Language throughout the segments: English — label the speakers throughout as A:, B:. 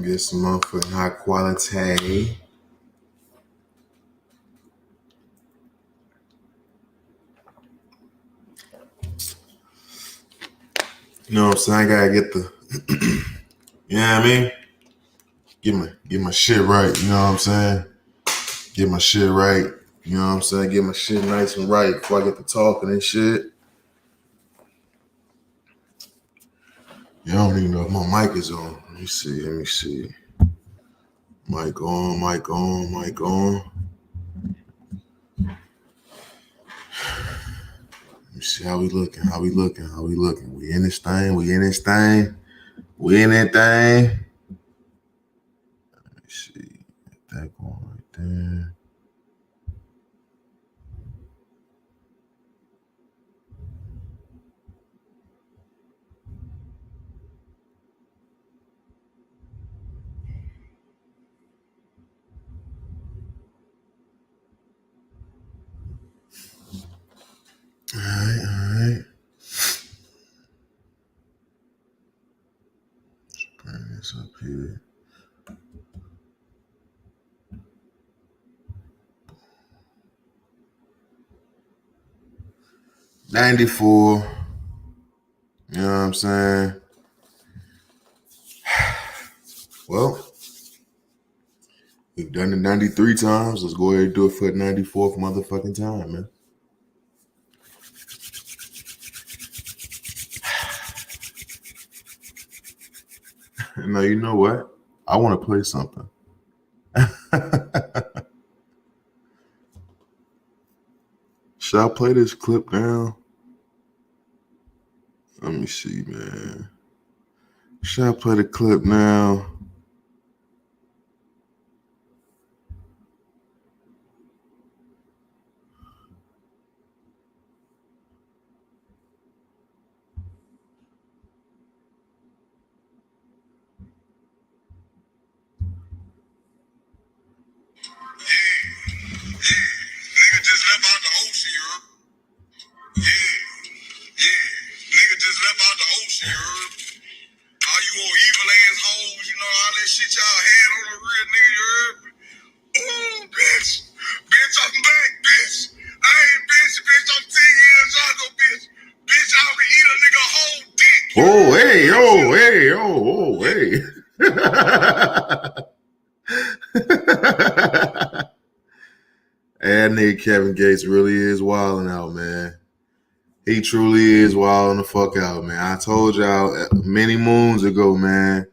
A: Get some motherfucking high quality. You know what I'm saying? I gotta get the, you know what I mean? Get my shit right. You know what I'm saying? Get my shit right. You know what I'm saying? Get my shit nice and right before I get to talking and shit. You don't even know if my mic is on. Let me see. Mic on. Let me see how we looking. We in this thing. Let me see. That going right there. All right. Let's bring this up here. '94. You know what I'm saying? Well, we've done it 93 times. Let's go ahead and do it for the 94th motherfucking time, man. Now, you know what? I want to play something. Should I play this clip now? Let me see, man. Should I play the clip now?
B: Nigga just left out the ocean, you heard? Nigga just left out the ocean, you heard? All you old evil ass hoes, you know, all that shit y'all had on the real nigga, you heard? Ooh, bitch. Bitch, I'm back, bitch. I ain't bitch, I'm 10 years ago, bitch. Bitch, I can eat a nigga whole dick.
A: That nigga Kevin Gates really is wilding out, man. He truly is wilding the fuck out, man. I told y'all many moons ago, man.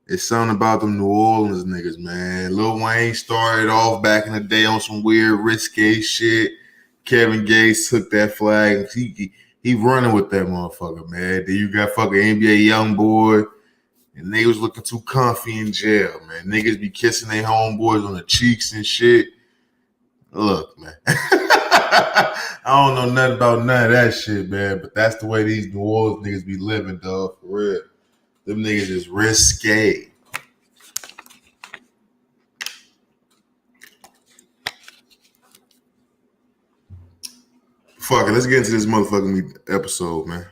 A: It's something about them New Orleans niggas, man. Lil Wayne started off back in the day on some weird risque shit. Kevin Gates took that flag. He running with that motherfucker, man. Then you got fucking NBA YoungBoy. And niggas looking too comfy in jail, man. Niggas be kissing their homeboys on the cheeks and shit. Look, man. I don't know nothing about none of that shit, man. But that's the way these New Orleans niggas be living, dog. For real. Them niggas is risque. Fuck it. Let's get into this motherfucking episode, man.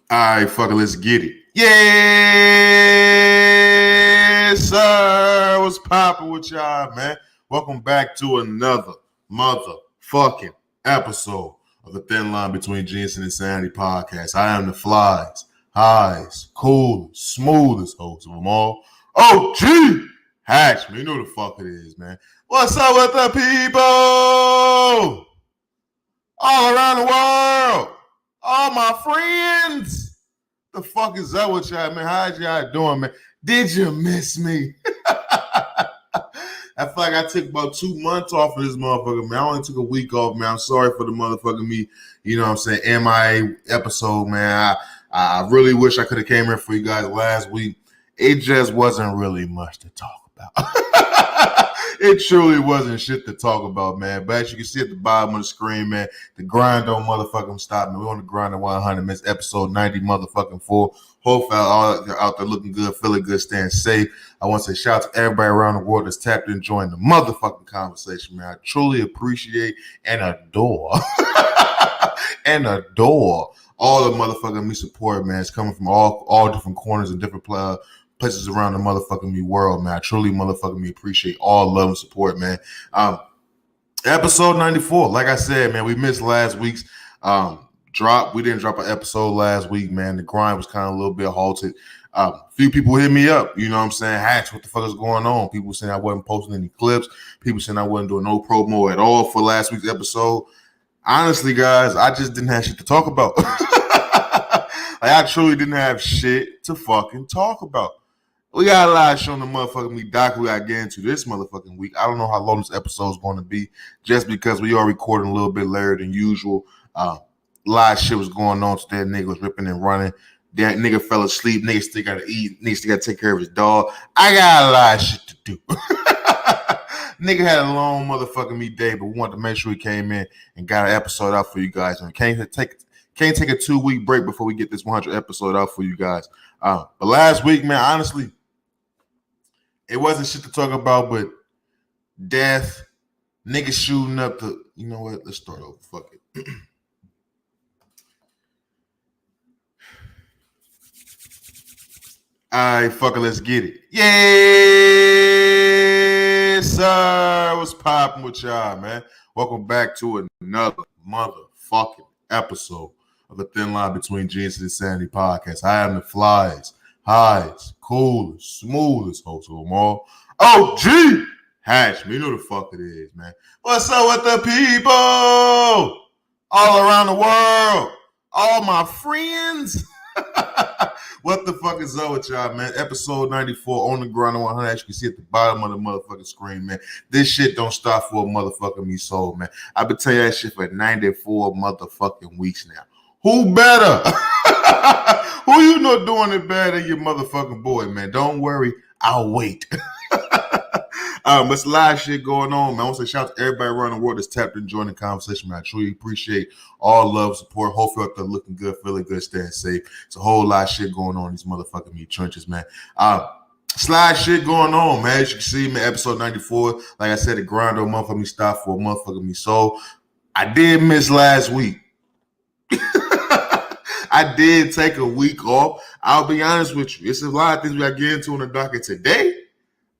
A: All right, fuck it. Let's get it. Yes, sir. What's poppin' with y'all, man? Welcome back to another motherfucking episode of the Thin Line Between Genius and Insanity podcast. I am the flies, highs, coolest, smoothest host of them all. OG Hatchman. You know who the fuck it is, man. What's up with the people all around the world? All my friends. The fuck is up with y'all, man? How's y'all doing, man? Did you miss me? I feel like I took about 2 months off of this motherfucker, man. I only took a week off, man. I'm sorry for the motherfucking me, you know what I'm saying, MIA episode, man. I really wish I could have came here for you guys last week. It just wasn't really much to talk about. It truly wasn't shit to talk about, man. But as you can see at the bottom of the screen, man, the grind don't motherfucking stop, man. We're on the grind of 100 minutes, episode 90 motherfucking 4. Hopefully all out there looking good, feeling good, staying safe. I want to say shout out to everybody around the world that's tapped in, joining the motherfucking conversation, man. I truly appreciate and adore all the motherfucking me support, man. It's coming from all different corners and different places around the motherfucking me world, man. I truly motherfucking me appreciate all love and support, man. Episode 94, like I said, man, we missed last week's drop. We didn't drop an episode last week, man. The grind was kind of a little bit halted. A few people hit me up, you know what I'm saying? Hatch, what the fuck is going on? People saying I wasn't posting any clips. People saying I wasn't doing no promo at all for last week's episode. Honestly, guys, I just didn't have shit to talk about. Like, I truly didn't have shit to fucking talk about. We got a lot of shit on the motherfucking week, Doc. We got to get into this motherfucking week. I don't know how long this episode is going to be, just because we are recording a little bit later than usual. A lot of shit was going on today. Nigga was ripping and running. That nigga fell asleep. Nigga still got to eat. Nigga still got to take care of his dog. I got a lot of shit to do. Nigga had a long motherfucking me day, but we wanted to make sure he came in and got an episode out for you guys. And can't take a 2-week break before we get this 100 episode out for you guys. But last week, man, honestly, it wasn't shit to talk about, but death, niggas shooting up the. You know what? Let's start over. Fuck it. All right, fucker, let's get it. Yes, sir. What's poppin' with y'all, man? Welcome back to another motherfucking episode of the Thin Line Between Genius and Insanity podcast. I am the flyest, highest, coolest, smoothest host of them all. OG Hatch, me, you know the fuck it is, man. What's up with the people all around the world? All my friends. What the fuck is up with y'all, man? Episode 94 on the grind on 100. As you can see at the bottom of the motherfucking screen, man. This shit don't stop for a motherfucking me soul, man. I've been telling you that shit for 94 motherfucking weeks now. Who better? Who you know doing it better than your motherfucking boy, man? Don't worry, I'll wait. There's a lot of shit going on, man. I want to say shout out to everybody around the world that's tapped in, joining the conversation, man. I truly appreciate all love, support. Hopefully out there looking good, feeling good, staying safe. It's a whole lot of shit going on in these motherfucking me trenches, man. Slide shit going on, man. As you can see, man, episode 94. Like I said, the grind on motherfucking me stop for a motherfucking me soul. I did miss last week. I did take a week off. I'll be honest with you. It's a lot of things we got to get into on the docket today.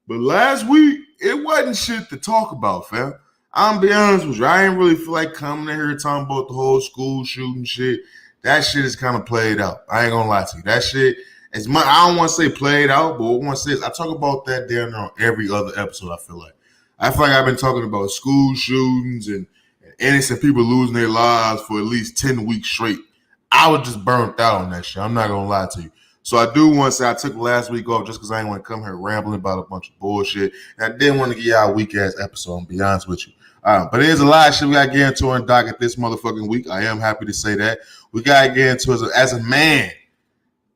A: But last week, it wasn't shit to talk about, fam. I'm be honest with you. I ain't really feel like coming in here talking about the whole school shooting shit. That shit is kind of played out. I ain't gonna lie to you. That shit is much. I don't want to say played out, but what I want to say is I talk about that down there on every other episode. I feel like I've been talking about school shootings and innocent people losing their lives for at least 10 weeks straight. I was just burnt out on that shit. I'm not gonna lie to you. So I do want to say I took last week off just because I didn't want to come here rambling about a bunch of bullshit. And I didn't want to give y'all a weak-ass episode, to be honest with you. But there's a lot of shit we got to get into on docket this motherfucking week. I am happy to say that. We got to get into it as a man.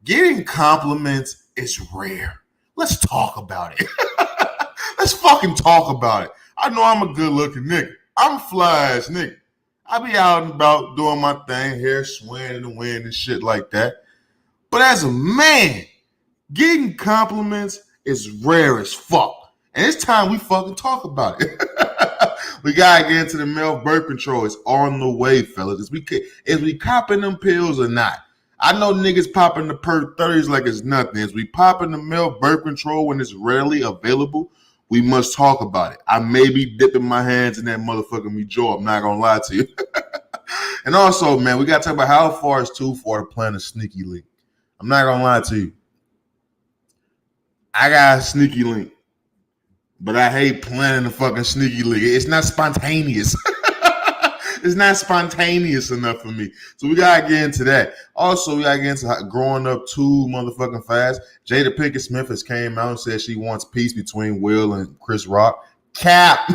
A: Getting compliments is rare. Let's talk about it. Let's fucking talk about it. I know I'm a good-looking nigga. I'm a fly-ass nigga. I be out and about doing my thing, hair swaying in the wind and shit like that. But as a man, getting compliments is rare as fuck. And it's time we fucking talk about it. We gotta get into the male birth control. It's on the way, fellas. Is we copping them pills or not? I know niggas popping the perk 30s like it's nothing. Is we popping the male birth control when it's rarely available? We must talk about it. I may be dipping my hands in that motherfucking me jaw. I'm not gonna lie to you. And also, man, we gotta talk about how far it's too far to plan a sneaky link. I'm not gonna lie to you. I got a sneaky link, but I hate planning a fucking sneaky link. It's not spontaneous. It's not spontaneous enough for me. So we gotta get into that. Also, we gotta get into growing up too motherfucking fast. Jada Pinkett Smith has came out and said she wants peace between Will and Chris Rock. Cap.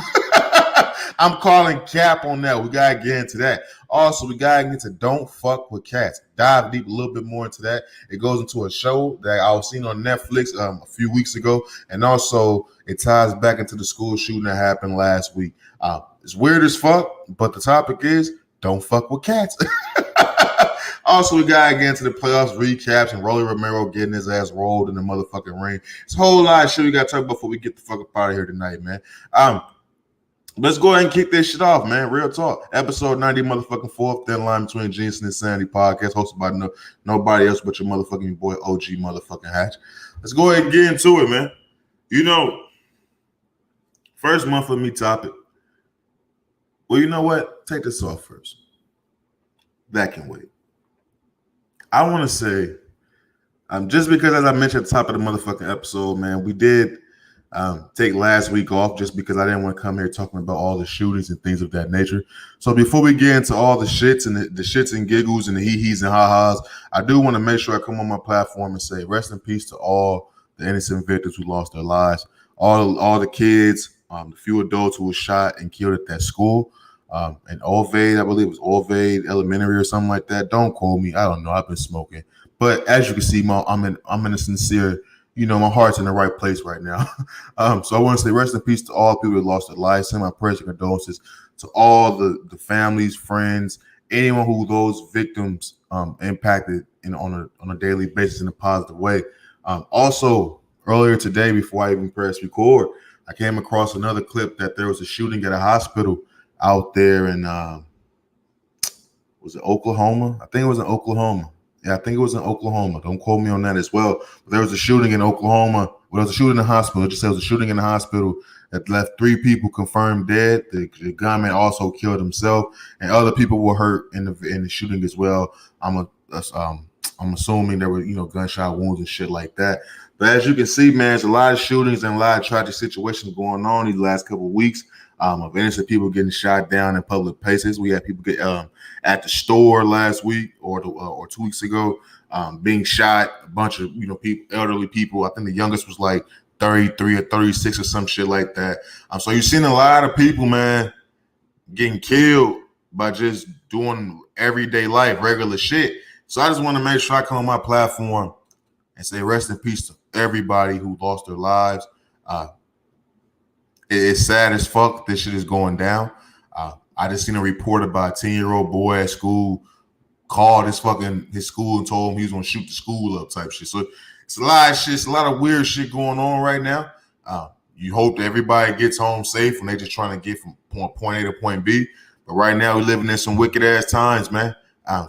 A: I'm calling cap on that. We gotta get into that. Also, we gotta get into Don't Fuck with Cats. Dive deep a little bit more into that. It goes into a show that I was seeing on Netflix a few weeks ago, and also it ties back into the school shooting that happened last week. It's weird as fuck, but the topic is don't fuck with cats. Also, we gotta get into the playoffs recaps and Rolly Romero getting his ass rolled in the motherfucking ring. It's a whole lot of shit we gotta talk about before we get the fuck up out of here tonight, man. Let's go ahead and kick this shit off, man. Real talk. Episode 90, motherfucking fourth thin line between Genius and Insanity podcast, hosted by nobody else but your motherfucking boy OG motherfucking Hatch. Let's go ahead and get into it, man. You know, first month of me topic. Well, you know what? Take this off first. That can wait. I want to say, just because, as I mentioned at the top of the motherfucking episode, man, we did take last week off just because I didn't want to come here talking about all the shootings and things of that nature. So before we get into all the shits and the shits and giggles and the hee-hees and ha-has, I do want to make sure I come on my platform and say rest in peace to all the innocent victims who lost their lives, all the kids, the few adults who were shot and killed at that school. And Olvade, I believe it was Olvade Elementary or something like that. Don't quote me. I don't know. I've been smoking. But as you can see, I'm in a sincere, my heart's in the right place right now. So I want to say rest in peace to all people who lost their lives. Send my prayers and condolences to all the families, friends, anyone who those victims impacted on a daily basis in a positive way. Also, earlier today, before I even pressed record, I came across another clip that there was a shooting at a hospital out there in was it Oklahoma? I think it was in Oklahoma. Yeah, I think it was in Oklahoma. Don't quote me on that as well. But there was a shooting in Oklahoma. Well, there was a shooting in the hospital. It just said it was a shooting in the hospital that left 3 people confirmed dead. The gunman also killed himself, and other people were hurt in the shooting as well. I'm assuming there were gunshot wounds and shit like that. But as you can see, man, there's a lot of shootings and a lot of tragic situations going on these last couple of weeks. Of innocent people getting shot down in public places. We had people get at the store last week or 2 weeks ago being shot. A bunch of people, elderly people. I think the youngest was like 33 or 36 or some shit like that. So you've seen a lot of people, man, getting killed by just doing everyday life, regular shit. So I just want to make sure I come on my platform and say rest in peace to everybody who lost their lives. It's sad as fuck this shit is going down. I just seen a report about a 10-year-old boy at school called his school and told him he was gonna shoot the school up type shit. So it's a lot of shit, it's a lot of weird shit going on right now. You hope that everybody gets home safe when they just trying to get from point A to point B. But right now we're living in some wicked ass times, man.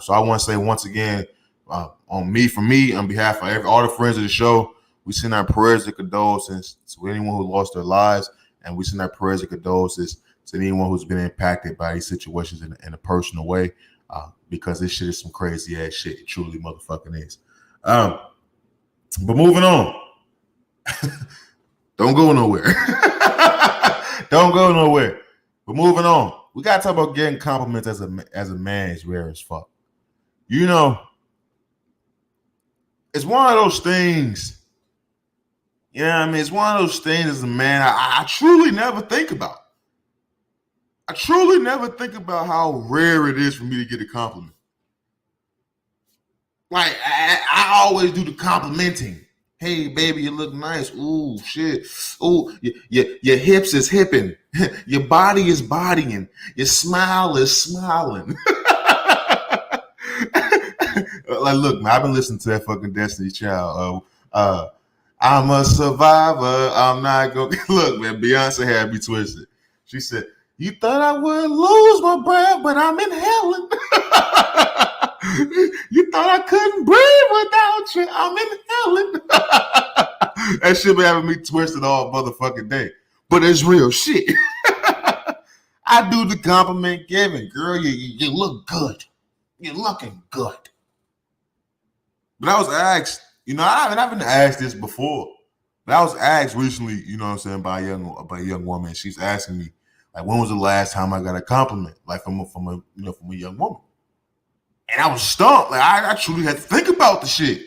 A: So I want to say once again, on behalf of all the friends of the show, we send our prayers and condolences to anyone who lost their lives. And we send our prayers and condolences to anyone who's been impacted by these situations in a personal way, because this shit is some crazy ass shit. It truly motherfucking is. But moving on. Don't go nowhere. Don't go nowhere. But moving on. We got to talk about getting compliments as a man is rare as fuck. It's one of those things. It's one of those things as a man I truly never think about. I truly never think about how rare it is for me to get a compliment. Like, I always do the complimenting. Hey, baby, you look nice. Ooh, shit. Ooh, your hips is hipping. Your body is bodying. Your smile is smiling. Like, look, man, I've been listening to that fucking Destiny Child. I'm a survivor. I'm not going to... Look, man, Beyonce had me twisted. She said, you thought I would lose my breath, but I'm inhaling. You thought I couldn't breathe without you. I'm inhaling. That shit been having me twisted all motherfucking day. But it's real shit. I do the compliment giving. Girl, you look good. You're looking good. But I was asked, I've been asked this before, but I was asked recently, by a young woman. She's asking me, like, when was the last time I got a compliment, like from a young woman? And I was stumped. Like, I truly had to think about the shit.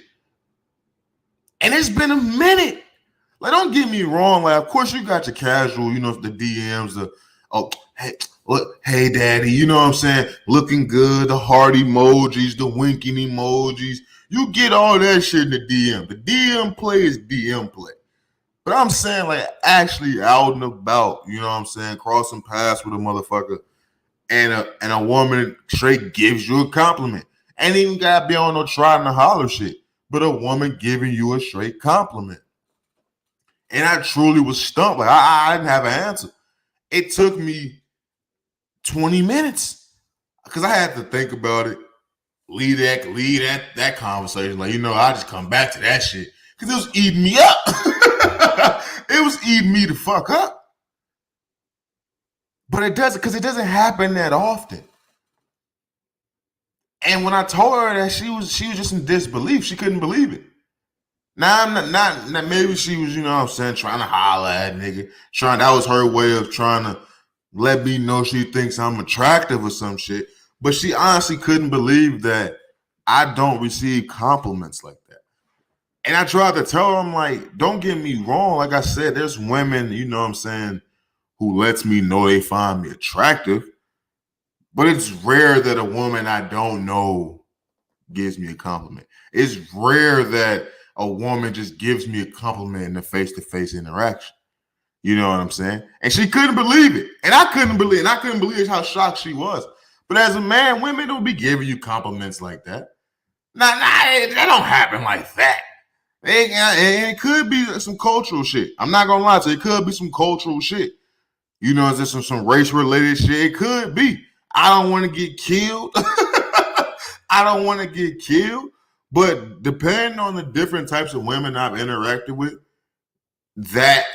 A: And it's been a minute. Like, don't get me wrong. Like, of course you got your casual, the DMs, hey, daddy, you know what I'm saying? Looking good, the heart emojis, the winking emojis. You get all that shit in the DM. The DM play is DM play. But I'm saying, like, actually out and about, crossing paths with a motherfucker, and a woman straight gives you a compliment. Ain't even gotta be on no trying to holler shit, but a woman giving you a straight compliment. And I truly was stumped. Like, I didn't have an answer. It took me 20 minutes because I had to think about it, lead that conversation. Like, I just come back to that shit because it was eating me up. It was eating me the fuck up. But it doesn't happen that often. And when I told her that, she was just in disbelief. She couldn't believe it. Now I'm not maybe she was, trying to holler at nigga. That was her way of trying to let me know she thinks I'm attractive or some shit. But she honestly couldn't believe that I don't receive compliments like that. And I tried to tell her, I'm like, don't get me wrong. Like I said, there's women, who lets me know they find me attractive. But it's rare that a woman I don't know gives me a compliment. It's rare that a woman just gives me a compliment in a face-to-face interaction. You know what I'm saying? And she couldn't believe it. And I couldn't believe how shocked she was. But as a man, women don't be giving you compliments like that. That don't happen like that. It could be some cultural shit. I'm not gonna lie to you. It could be some cultural shit. Is there some race-related shit? It could be. I don't want to get killed. I don't want to get killed. But depending on the different types of women I've interacted with, that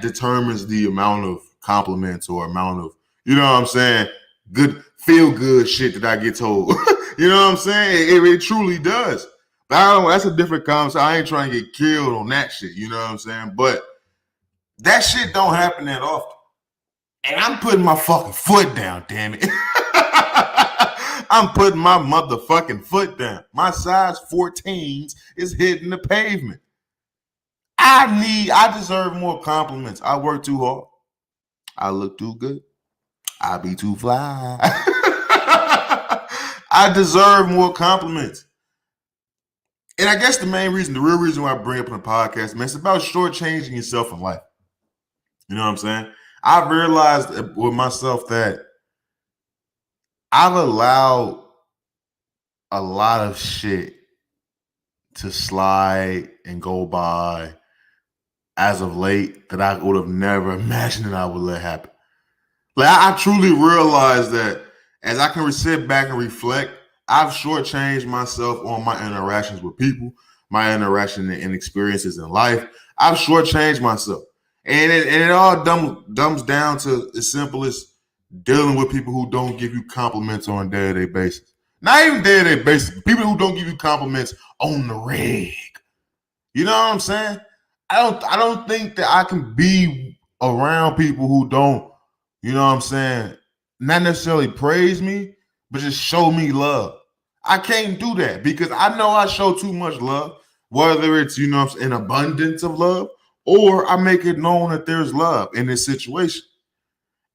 A: determines the amount of compliments or amount of, good, feel-good shit that I get told. You know what I'm saying? It truly does. But that's a different conversation. I ain't trying to get killed on that shit. You know what I'm saying? But that shit don't happen that often. And I'm putting my fucking foot down, damn it. I'm putting my motherfucking foot down. My size 14s is hitting the pavement. I deserve more compliments. I work too hard. I look too good. I be too fly. I deserve more compliments. And I guess the real reason why I bring up on the podcast, man, it's about shortchanging yourself in life. You know what I'm saying? I've realized with myself that I've allowed a lot of shit to slide and go by as of late that I would have never imagined that I would let happen. Like, I truly realized that as I can sit back and reflect, I've shortchanged myself on my interactions with people, my interaction and experiences in life. I've shortchanged myself. And it all dumbs down to as simple as dealing with people who don't give you compliments on a day-to-day basis. Not even day-to-day basis. People who don't give you compliments on the reg. You know what I'm saying? I don't think that I can be around people who don't, you know what I'm saying, not necessarily praise me, but just show me love. I can't do that because I know I show too much love, whether it's, an abundance of love, or I make it known that there's love in this situation.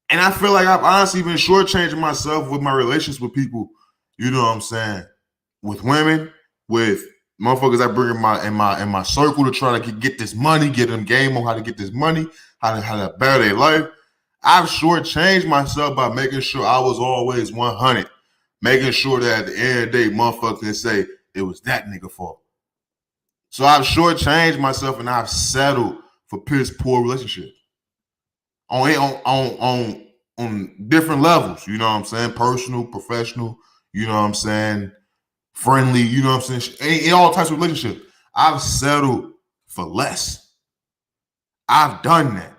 A: And I feel like I've honestly been shortchanging myself with my relations with people, you know what I'm saying, with women, with motherfuckers I bring in my circle to try to get this money, get them game on how to get this money, how to better their life. I've shortchanged myself by making sure I was always 100, making sure that at the end of the day, motherfuckers can say it was that nigga fault. So I've shortchanged myself and I've settled for piss poor relationships on different levels. You know what I'm saying? Personal, professional. You know what I'm saying? Friendly. You know what I'm saying? In all types of relationships, I've settled for less. I've done that.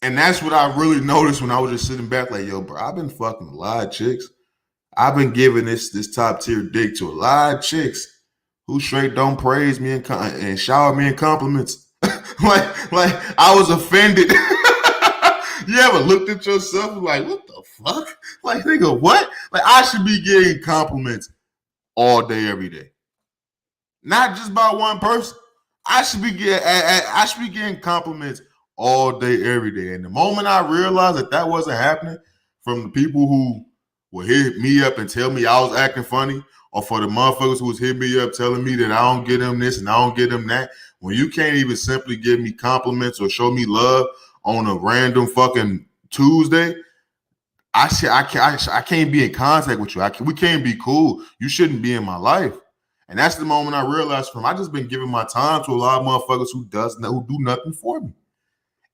A: And that's what I really noticed when I was just sitting back like, yo, bro, I've been fucking a lot of chicks. I've been giving this top tier dick to a lot of chicks who straight don't praise me and shower me in compliments. like I was offended. You ever looked at yourself like, what the fuck? Like, nigga, what? Like, I should be getting compliments all day, every day. Not just by one person. I should be getting compliments all day, every day. And the moment I realized that wasn't happening from the people who would hit me up and tell me I was acting funny, or for the motherfuckers who was hitting me up telling me that I don't get them this and I don't get them that, when you can't even simply give me compliments or show me love on a random fucking Tuesday, I can't be in contact with you. We can't be cool. You shouldn't be in my life. And that's the moment I realized I just been giving my time to a lot of motherfuckers who do nothing for me.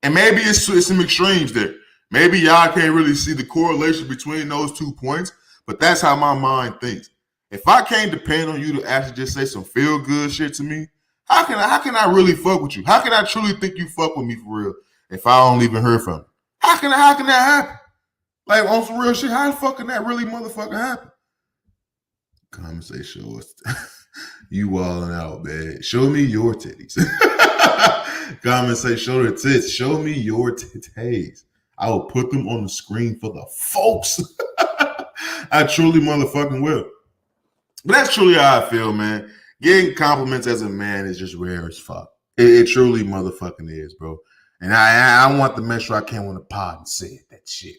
A: And maybe it's some extremes there. Maybe y'all can't really see the correlation between those 2 points, but that's how my mind thinks. If I can't depend on you to actually just say some feel good shit to me, how can I really fuck with you? How can I truly think you fuck with me for real if I don't even hear from you? How can that happen? Like on some real shit, how the fuck can that really motherfucking happen? Comment say show us. You wilding out, man. Show me your titties. Comment say show the tits. Show me your titties. I will put them on the screen for the folks. I truly motherfucking will. But that's truly how I feel, man. Getting compliments as a man is just rare as fuck. It truly motherfucking is, bro. And I want to make sure I came on the pod and said that shit.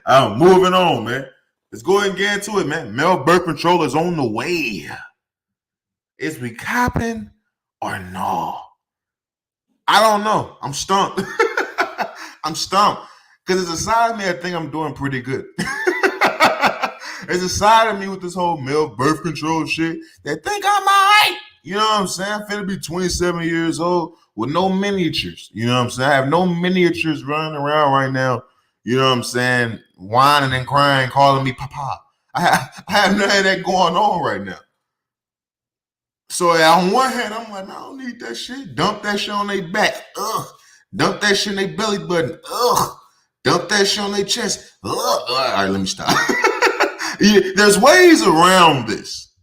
A: I'm moving on, man. Let's go ahead and get into it, man. Male birth control is on the way. Is we copping or no? I don't know. I'm stumped. I'm stumped. Because there's a side of me I think I'm doing pretty good. There's a side of me with this whole male birth control shit that think I'm all right. You know what I'm saying? I'm finna be 27 years old with no miniatures. You know what I'm saying? I have no miniatures running around right now. You know what I'm saying? Whining and crying, calling me papa. I have none of that going on right now. So on one hand, I'm like, I don't need that shit. Dump that shit on their back. Ugh. Dump that shit in their belly button. Ugh. Dump that shit on their chest. Ugh. All right, let me stop. Yeah, there's ways around this.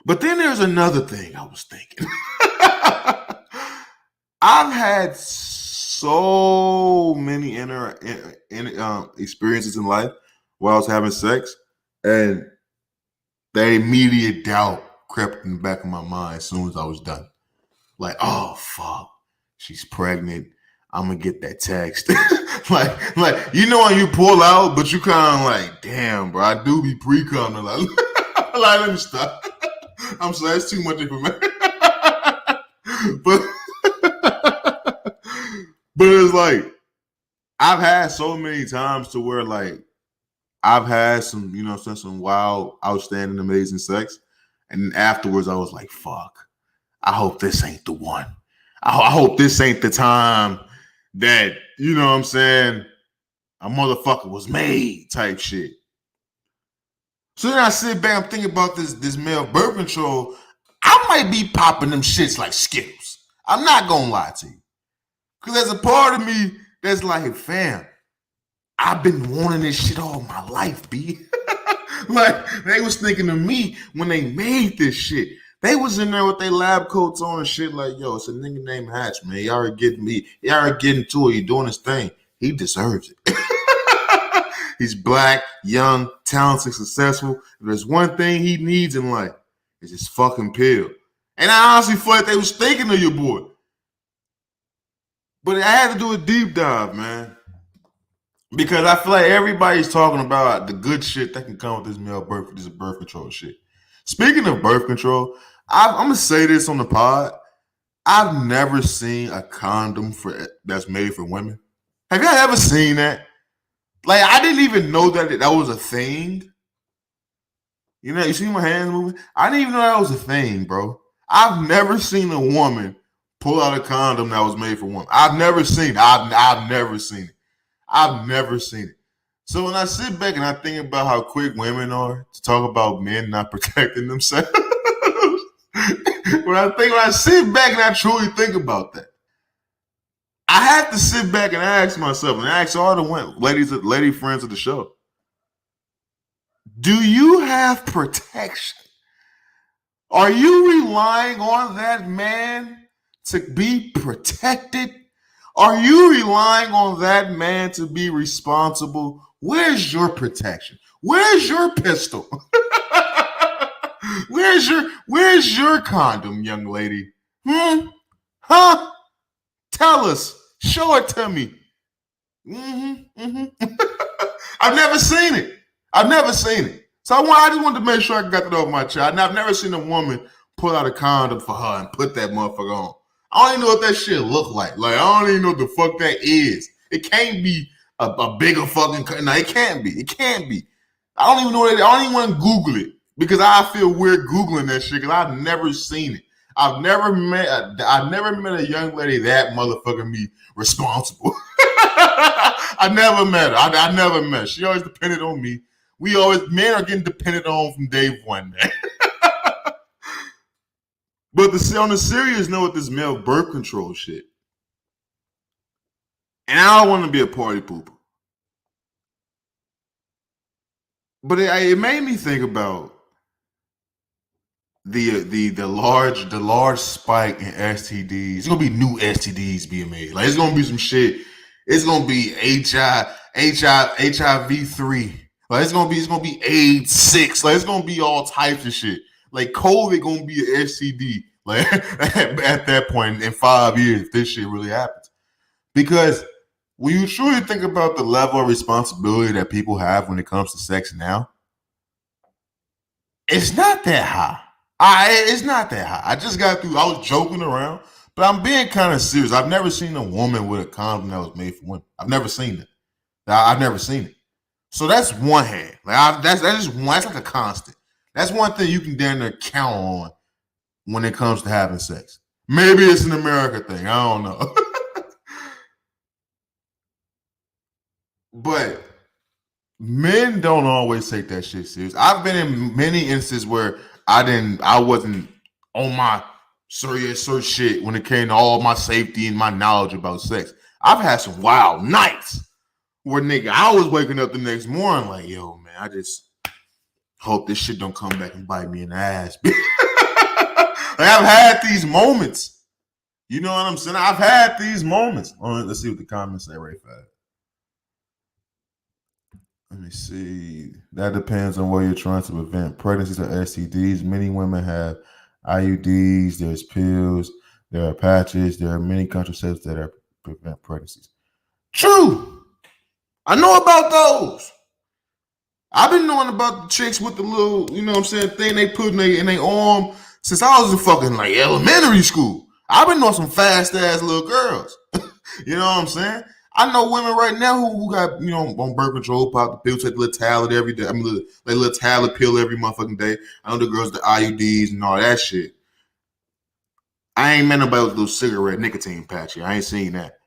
A: But then there's another thing I was thinking. I've had so many experiences in life while I was having sex, and that immediate doubt crept in the back of my mind as soon as I was done. Like, oh, fuck, she's pregnant. I'm going to get that text. like, you know when you pull out, but you kind of like, damn, bro, I do be pre-coming. Like, let me stop. I'm sorry, that's too much information. but it's like, I've had so many times to where like, I've had some, you know, some wild, outstanding, amazing sex. And then afterwards, I was like, fuck, I hope this ain't the one. I hope this ain't the time that, you know what I'm saying, a motherfucker was made type shit. So then I sit back, I'm thinking about this male birth control. I might be popping them shits like Skittles. I'm not going to lie to you. Because there's a part of me that's like, fam, I've been wanting this shit all my life, B. Like, they was thinking of me when they made this shit. They was in there with their lab coats on and shit like, yo, it's a nigga named Hatch, man. Y'all are getting me. Y'all are getting to it. You're doing his thing. He deserves it. He's black, young, talented, successful. If there's one thing he needs in life, it's his fucking pill. And I honestly feel like they was thinking of your boy. But I had to do a deep dive, man. Because I feel like everybody's talking about the good shit that can come with this birth control shit. Speaking of birth control, I'm going to say this on the pod. I've never seen a condom that's made for women. Have y'all ever seen that? Like, I didn't even know that was a thing. You know, you see my hands moving? I didn't even know that was a thing, bro. I've never seen a woman pull out a condom that was made for women. I've never seen it. I've never seen it. I've never seen it. So when I sit back and I think about how quick women are to talk about men not protecting themselves, when I sit back and I truly think about that, I have to sit back and ask myself and ask all the lady friends of the show, do you have protection? Are you relying on that man to be protected? Are you relying on that man to be responsible? Where's your protection? Where's your pistol? Where's your condom, young lady? Huh? Tell us. Show it to me. I've never seen it. So I just wanted to make sure I got that off my chest. I've never seen a woman pull out a condom for her and put that motherfucker on. I don't even know what that shit look like. Like, I don't even know what the fuck that is. It can't be a bigger fucking... No, it can't be. It can't be. I don't even know that. I don't even want to Google it because I feel weird Googling that shit because I've never seen it. I've never met a young lady that motherfucking me responsible. I never met her. I never met her. She always depended on me. Men are getting depended on from day one, man. But on the serious note with this male birth control shit, and I don't want to be a party pooper, but it made me think about the large spike in STDs. It's gonna be new STDs being made. Like it's gonna be some shit. It's gonna be HIV 3. Like it's gonna be AIDS 6. Like it's gonna be all types of shit. Like COVID gonna be an STD. Like at that point in 5 years, if this shit really happens, because when you truly think about the level of responsibility that people have when it comes to sex now, it's not that high. It's not that high. I just got through. I was joking around, but I'm being kind of serious. I've never seen a woman with a condom that was made for women. I've never seen it. I've never seen it. So that's one hand. That's just one. That's like a constant. That's one thing you can damn near count on when it comes to having sex. Maybe it's an America thing. I don't know. But men don't always take that shit serious. I've been in many instances where I wasn't on my serious shit when it came to all my safety and my knowledge about sex. I've had some wild nights where nigga, I was waking up the next morning like, yo, man, I just hope this shit don't come back and bite me in the ass. Like I've had these moments. You know what I'm saying? I've had these moments. Let's see what the comments say right fast. Let me see. That depends on what you're trying to prevent. Pregnancies or STDs. Many women have IUDs. There's pills. There are patches. There are many contraceptives that prevent pregnancies. True. I know about those. I've been knowing about the chicks with the little, you know what I'm saying, thing they put in their arm since I was in fucking like elementary school. I've been knowing some fast ass little girls. You know what I'm saying? I know women right now who got, you know, on birth control, pop the pill, take the little tablet every day. I mean, like little tablet pill every motherfucking day. I know the girls, the IUDs and all that shit. I ain't met nobody with those cigarette nicotine patches. I ain't seen that.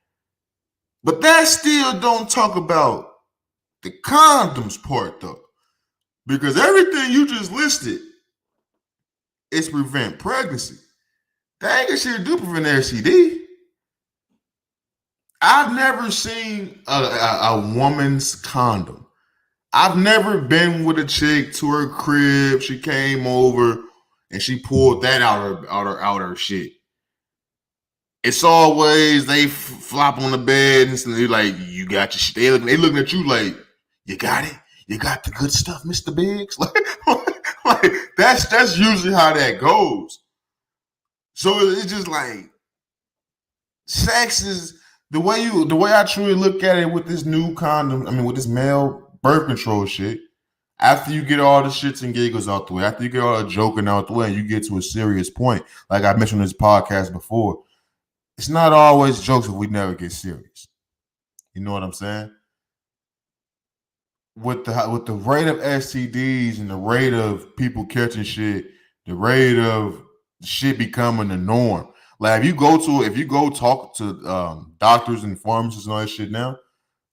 A: But that still don't talk about the condoms part though. Because everything you just listed is prevent pregnancy. That ain't got shit to do prevent STD. I've never seen a woman's condom. I've never been with a chick to her crib. She came over and she pulled that out her shit. It's always they flop on the bed and they're like, you got your shit. They looking at you like, you got it? You got the good stuff, Mr. Biggs? Like that's usually how that goes. So it's just like sex is the way I truly look at it with this new condom. I mean, with this male birth control shit. After you get all the shits and giggles out the way, after you get all the joking out the way, and you get to a serious point, like I mentioned in this podcast before, it's not always jokes if we never get serious. You know what I'm saying? With the rate of STDs and the rate of people catching shit, the rate of shit becoming the norm. Like if you go talk to doctors and pharmacists and all that shit now,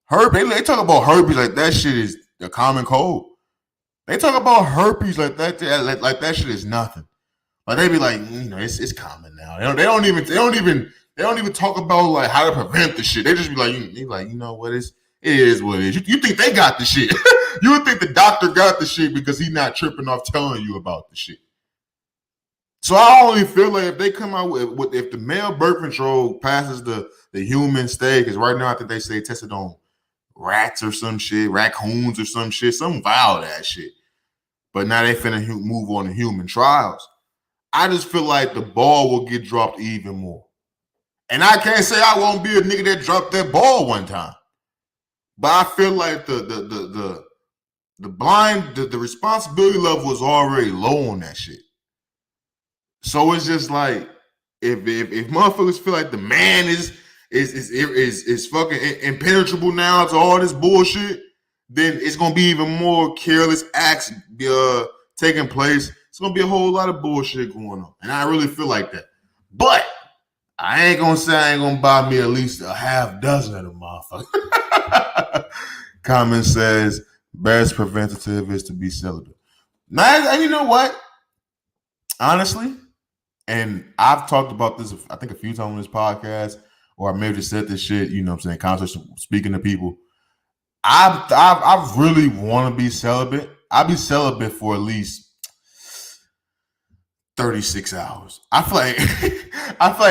A: they talk about herpes like that shit is the common cold. They talk about herpes like that shit is nothing. Like they be like, you know, it's common now. They don't even talk about like how to prevent the shit. They just be like, you know what, it is what it is. You think they got the shit. You would think the doctor got the shit because he's not tripping off telling you about the shit. So I only feel like if they come out with if the male birth control passes the human stage, because right now I think they say tested on rats or some shit, raccoons or some shit, some wild ass shit. But now they finna move on to human trials. I just feel like the ball will get dropped even more. And I can't say I won't be a nigga that dropped that ball one time. But I feel like the responsibility level is already low on that shit. So it's just like if motherfuckers feel like the man is fucking impenetrable now to all this bullshit, then it's gonna be even more careless acts taking place. it's gonna be a whole lot of bullshit going on. And I really feel like that. But I ain't gonna say I ain't gonna buy me at least a half dozen of them motherfuckers. Comment says, best preventative is to be celibate. Now, and you know what? Honestly, and I've talked about this, I think, a few times on this podcast, or I maybe just said this shit, you know what I'm saying, conversation, speaking to people. I really want to be celibate. I'll be celibate for at least 36 hours. I feel like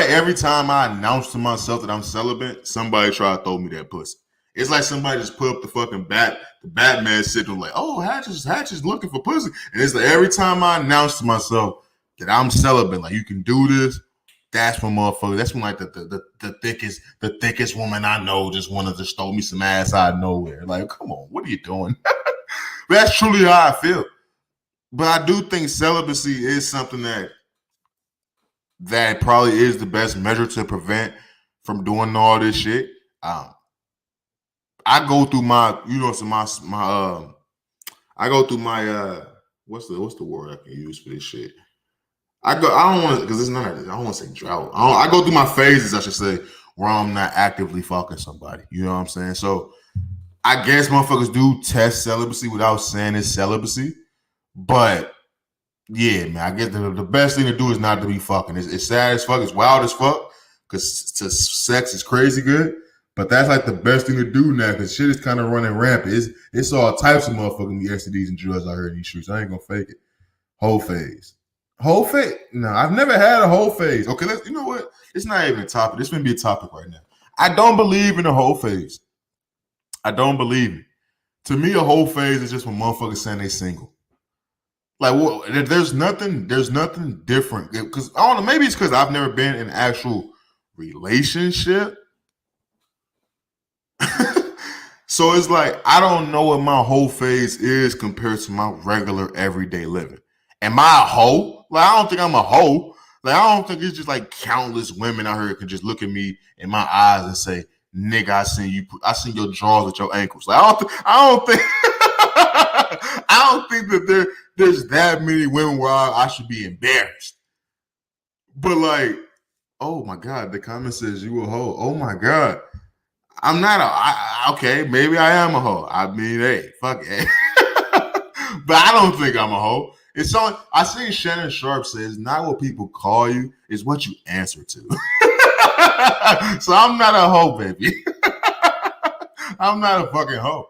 A: every time I announce to myself that I'm celibate, somebody try to throw me that pussy. It's like somebody just put up the fucking the Batman signal, like, oh, Hatch is looking for pussy. And it's like every time I announce to myself that I'm celibate, like, you can do this, that's when motherfucker, that's when like the thickest woman I know just wanted to throw me some ass out of nowhere. Like, come on, what are you doing? But that's truly how I feel. But I do think celibacy is something that probably is the best measure to prevent from doing all this shit. I go through my, you know, I go through my what's the word I can use for this shit? I don't want to, because it's not, I don't want to say drought. I go through my phases, I should say, where I'm not actively fucking somebody. You know what I'm saying? So I guess motherfuckers do test celibacy without saying it's celibacy. But yeah, man, I guess the best thing to do is not to be fucking. It's sad as fuck. It's wild as fuck, because sex is crazy good. But that's like the best thing to do now, because shit is kind of running rampant. It's all types of motherfucking STDs and drugs out here in these streets. I ain't gonna fake it. Whole phase. No, I've never had a whole phase. Okay, you know what? It's not even a topic. This may be a topic right now. I don't believe in a whole phase. I don't believe it. To me, a whole phase is just when motherfuckers saying they single. Like, well, there's nothing different. Because I don't know, maybe it's because I've never been in an actual relationship. So it's like, I don't know what my whole phase is compared to my regular everyday living. Am I a hoe? Like, I don't think I'm a hoe. Like, I don't think it's just like countless women out here can just look at me in my eyes and say, nigga, I seen your drawers at your ankles. Like, I don't think I don't think that there's that many women where I should be embarrassed. But like, oh my God, the comment says you a hoe. Oh my God. I'm not okay, maybe I am a hoe. I mean, hey, fuck it. But I don't think I'm a hoe. It's on. I seen Shannon Sharp says, not what people call you, it's what you answer to. So I'm not a hoe, baby. I'm not a fucking hoe.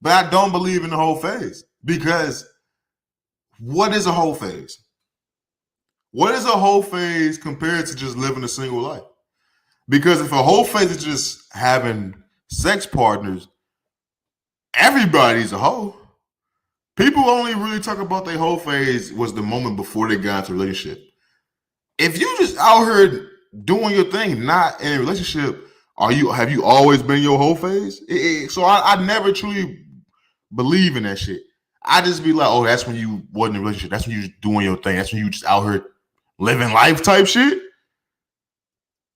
A: But I don't believe in the whole phase, because what is a whole phase? What is a whole phase compared to just living a single life? Because if a whole phase is just having sex partners, everybody's a hoe. People only really talk about their whole phase was the moment before they got into a relationship. If you just out here doing your thing, not in a relationship, have you always been your whole phase? So I never truly believe in that shit. I just be like, oh, that's when you wasn't in a relationship. That's when you just doing your thing. That's when you just out here living life type shit.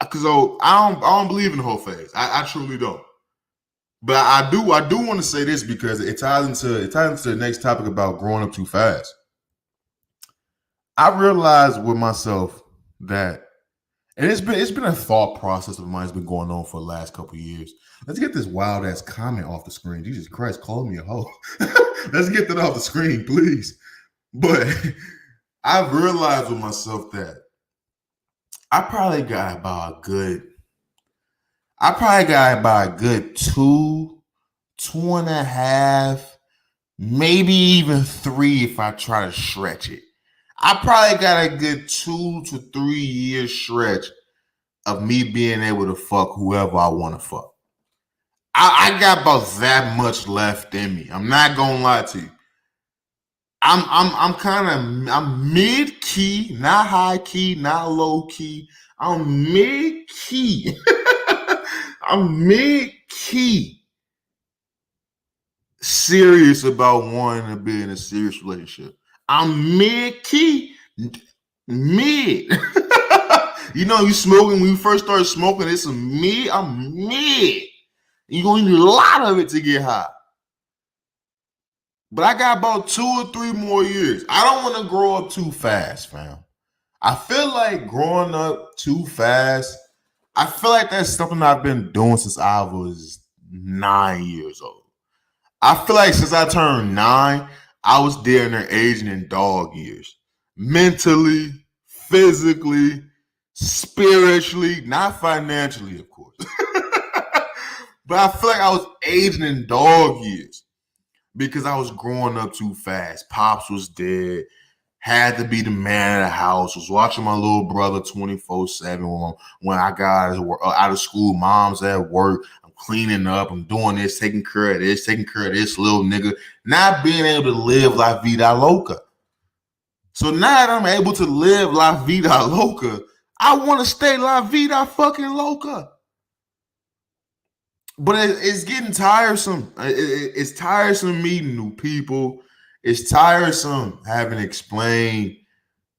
A: Because I don't believe in the whole phase. I truly don't. But I do want to say this, because it ties into the next topic about growing up too fast. I realized with myself that, and it's been a thought process of mine that's been going on for the last couple of years. Let's get this wild ass comment off the screen. Jesus Christ, call me a hoe. Let's get that off the screen, please. But I've realized with myself that I probably got about a good 2.5, maybe even 3 if I try to stretch it. I probably got a good 2 to 3 year stretch of me being able to fuck whoever I want to fuck. I got about that much left in me. I'm not gonna lie to you. I'm mid key, not high key, not low key. I'm mid key. I'm mid key. Serious about wanting to be in a serious relationship. I'm mid key. Mid. You know, you smoking, when you first started smoking, it's a mid. I'm mid. You're gonna need a lot of it to get high. But I got about 2 or 3 more years. I don't want to grow up too fast, fam. I feel like growing up too fast, I feel like that's something I've been doing since I was 9 years old. I feel like since I turned 9, I was there in their aging in dog years. Mentally, physically, spiritually, not financially, of course. But I feel like I was aging in dog years because I was growing up too fast. Pops was dead. Had to be the man of the house. Was watching my little brother 24/7 when I got out of school. Mom's at work. I'm cleaning up. I'm doing this, taking care of this little nigga. Not being able to live la vida loca. So now that I'm able to live la vida loca, I want to stay la vida fucking loca. But it's getting tiresome. It's tiresome meeting new people. It's tiresome having to explain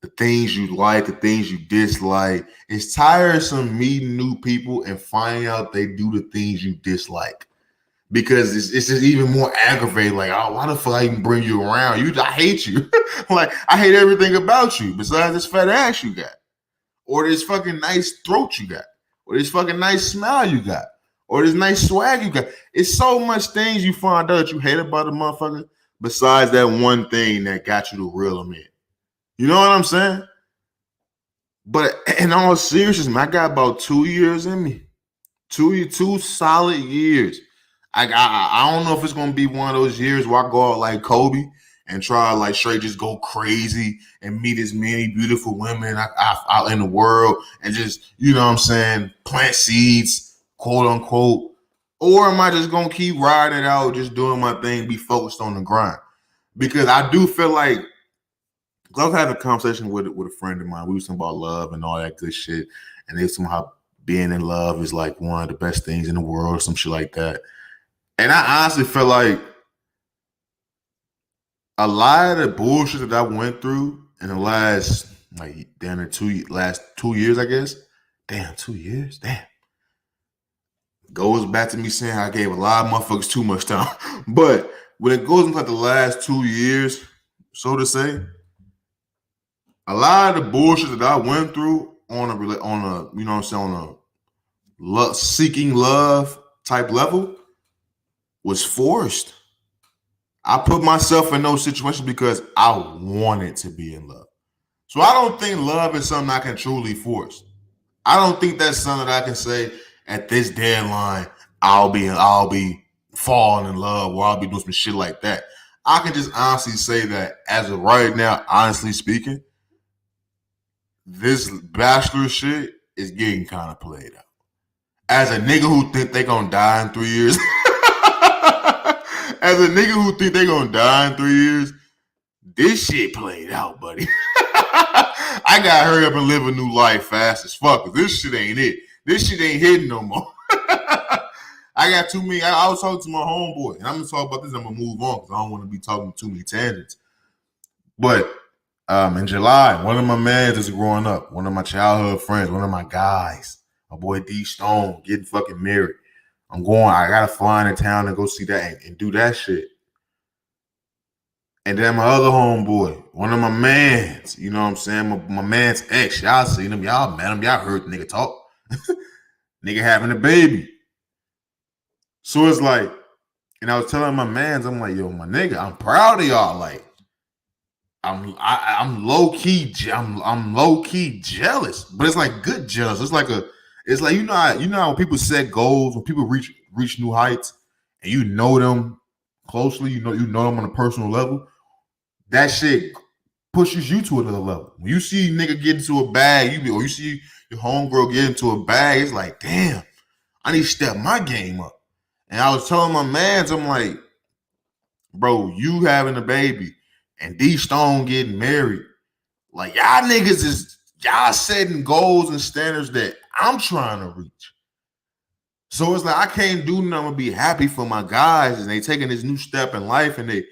A: the things you like, the things you dislike. It's tiresome meeting new people and finding out they do the things you dislike. Because it's just even more aggravating. Like, oh, why the fuck I even bring you around? I hate you. Like, I hate everything about you besides this fat ass you got. Or this fucking nice throat you got. Or this fucking nice smile you got. Or this nice swag you got. It's so much things you find out that you hate about a motherfucker besides that one thing that got you to reel them in. You know what I'm saying? But in all seriousness, man, I got about 2 years in me. 2 solid years. I don't know if it's gonna be one of those years where I go out like Kobe and try to like straight just go crazy and meet as many beautiful women out in the world and just, you know what I'm saying, plant seeds, quote unquote. Or am I just gonna keep riding it out, just doing my thing, be focused on the grind? Because I do feel like I was having a conversation with a friend of mine. We were talking about love and all that good shit. And they somehow being in love is like one of the best things in the world or some shit like that. And I honestly feel like a lot of the bullshit that I went through in the last last 2 years, I guess. Damn, 2 years? Damn. Goes back to me saying I gave a lot of motherfuckers too much time. But when it goes into like the last 2 years, so to say, a lot of the bullshit that I went through on a you know what I'm saying, on a seeking love type level was forced. I put myself in those situations because I wanted to be in love. So I don't think love is something I can truly force. I don't think that's something that I can say at this deadline, I'll be falling in love or I'll be doing some shit like that. I can just honestly say that as of right now, honestly speaking, this bachelor shit is getting kind of played out. As a nigga who think they gonna die in 3 years, as a nigga who think they gonna die in 3 years, this shit played out, buddy. I gotta hurry up and live a new life fast as fuck. This shit ain't it. This shit ain't hitting no more. I got too many. I was talking to my homeboy, and I'm gonna talk about this. I'm gonna move on because I don't want to be talking too many tangents. But in July, one of my mans is growing up, one of my childhood friends, one of my guys, my boy D Stone, getting fucking married. I gotta fly into town and go see that and do that shit. And then my other homeboy, one of my mans, you know what I'm saying? My man's ex, y'all seen him, y'all met him, y'all heard the nigga talk. Nigga having a baby. So it's like, and I was telling my mans, I'm like, yo, my nigga, I'm proud of y'all. Like, I'm low key jealous, but it's like good jealous. It's like you know how when people set goals, when people reach new heights, and you know them closely, you know them on a personal level. That shit pushes you to another level. When you see nigga get into a bag, or you see your homegirl get into a bag, it's like, damn, I need to step my game up. And I was telling my mans, I'm like, bro, you having a baby and D Stone getting married, like y'all niggas y'all setting goals and standards that I'm trying to reach. So it's like I can't do nothing but be happy for my guys and they taking this new step in life and they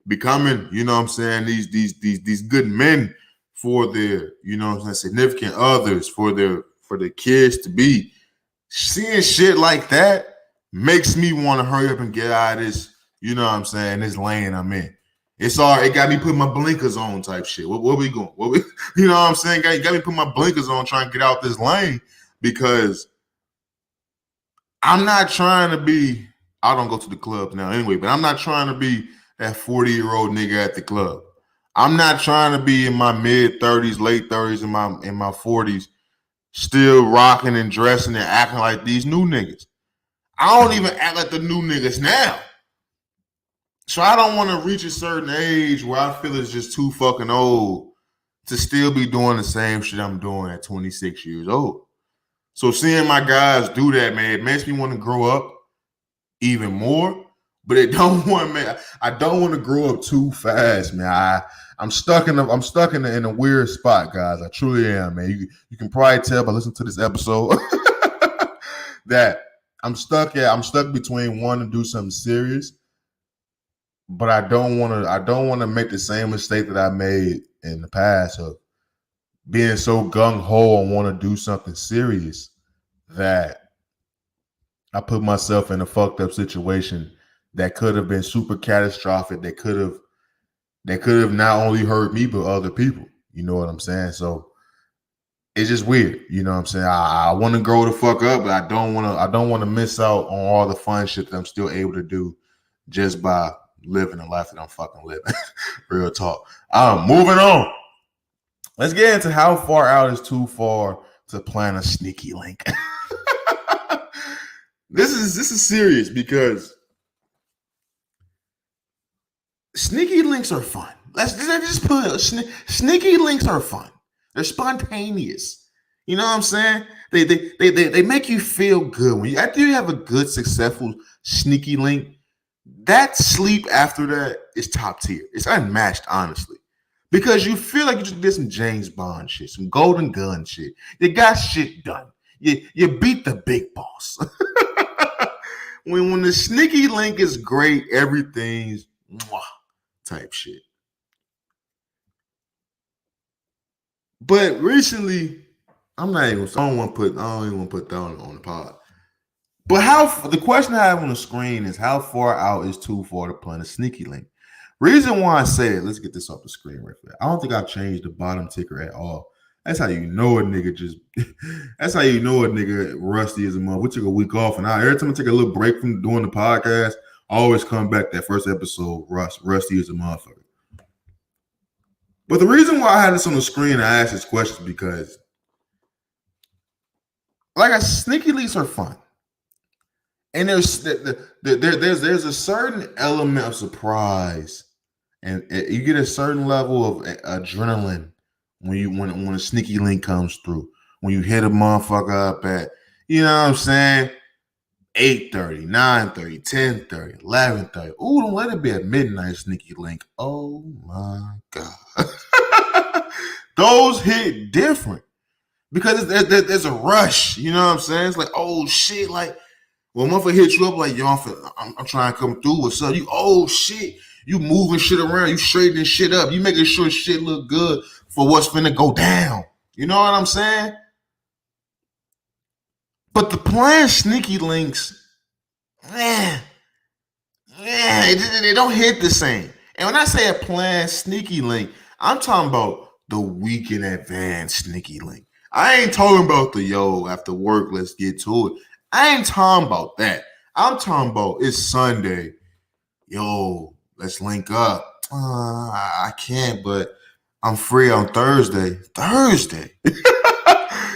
A: becoming, you know what I'm saying, these good men for their, you know what I'm saying, significant others, for their kids to be. Seeing shit like that makes me want to hurry up and get out of this, you know what I'm saying, this lane I'm in. It's all it got me putting my blinkers on type shit. Where we going? You know what I'm saying? Got me putting my blinkers on trying to get out this lane because I'm not trying to be, I don't go to the club now anyway, but I'm not trying to be that 40-year-old nigga at the club. I'm not trying to be in my mid-30s, late 30s, in my 40s, still rocking and dressing and acting like these new niggas. I don't even act like the new niggas now. So I don't want to reach a certain age where I feel it's just too fucking old to still be doing the same shit I'm doing at 26 years old. So seeing my guys do that, man, it makes me want to grow up even more. But I don't want to grow up too fast, man. I'm stuck in a weird spot, guys. I truly am, man. You can probably tell by listening to this episode that I'm stuck between wanting to do something serious, but I don't want to make the same mistake that I made in the past of being so gung ho and want to do something serious that I put myself in a fucked up situation that could have been super catastrophic. That could have not only hurt me but other people. You know what I'm saying? So it's just weird. You know what I'm saying? I want to grow the fuck up, but I don't want to miss out on all the fun shit that I'm still able to do just by living the life that I'm fucking living. Real talk. Moving on. Let's get into how far out is too far to plan a sneaky link. This is serious because sneaky links are fun. Let's just put it. Sneaky links are fun. They're spontaneous. You know what I'm saying? They make you feel good when after you have a good successful sneaky link. That sleep after that is top tier. It's unmatched, honestly. Because you feel like you just did some James Bond shit, some Golden Gun shit. You got shit done. You beat the big boss. when the sneaky link is great, everything's mwah, type shit. But recently, I don't even want to put that on the pod. But the question I have on the screen is how far out is too far to plan a sneaky link? Reason why I say it, let's get this off the screen right there. I don't think I've changed the bottom ticker at all. That's how you know a nigga that's how you know a nigga rusty as a mother. We took a week off, and every time I take a little break from doing the podcast, I always come back that first episode, rusty as a motherfucker. But the reason why I had this on the screen and I asked this question is because, sneaky leaks are fun. And there's a certain element of surprise, and you get a certain level of adrenaline when a sneaky link comes through. When you hit a motherfucker up at, you know what I'm saying, 8:30, 9:30, 10:30, 11:30. Ooh, don't let it be a midnight sneaky link. Oh my God. Those hit different because there's a rush. You know what I'm saying? It's like, oh shit, like, when motherfucker hit you up like, yo, I'm trying to come through. What's up? You, oh shit. You moving shit around. You straightening shit up. You making sure shit look good for what's finna go down. You know what I'm saying? But the planned sneaky links, they don't hit the same. And when I say a planned sneaky link, I'm talking about the week in advance sneaky link. I ain't talking about the after work, let's get to it. I ain't talking about that. I'm talking about it's Sunday. Yo, let's link up. I can't, but I'm free on Thursday. Thursday?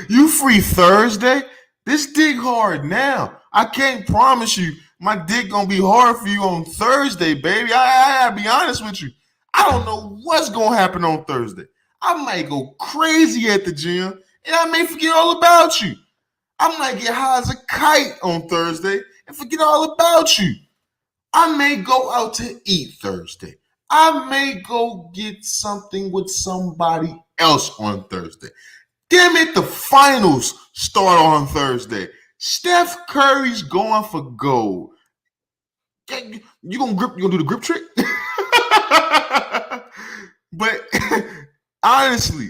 A: You free Thursday? This dick hard now. I can't promise you my dick gonna be hard for you on Thursday, baby. I gotta be honest with you. I don't know what's gonna happen on Thursday. I might go crazy at the gym, and I may forget all about you. I might get high as a kite on Thursday and forget all about you. I may go out to eat Thursday. I may go get something with somebody else on Thursday. Damn it, the finals start on Thursday. Steph Curry's going for gold. You gonna do the grip trick? But honestly,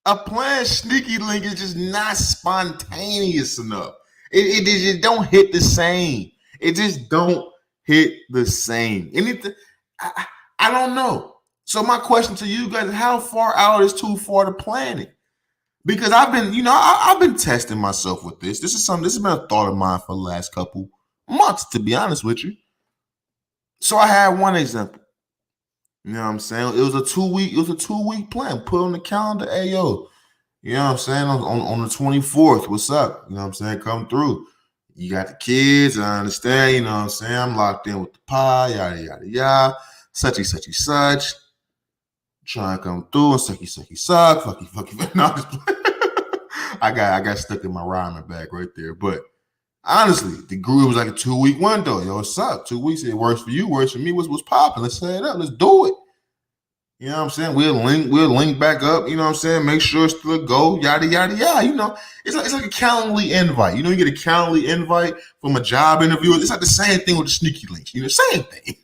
A: a planned sneaky link is just not spontaneous enough. It don't hit the same. It just don't hit the same. Anything. I don't know. So my question to you guys is, how far out is too far to plan it? Because I've been, I've been testing myself with this. This has been a thought of mine for the last couple months, to be honest with you. So I had one example. You know what I'm saying? It was a 2-week plan. Put on the calendar, hey yo, you know what I'm saying? On the 24th, what's up? You know what I'm saying? Come through. You got the kids, I understand, you know what I'm saying? I'm locked in with the pie, yada yada yada, suchy such. Trying to come through and sucky suck, fucky. No, I got stuck in my rhyming bag right there. But honestly, the group was like a 2-week window. Yo, what's up? 2 weeks. It works for you, works for me. What's popping? Let's set it up. Let's do it. You know what I'm saying? We'll link back up. You know what I'm saying? Make sure it's still a go. Yada yada yada. You know, it's like a Calendly invite. You know, you get a Calendly invite from a job interview. It's like the same thing with the sneaky links. You know, same thing.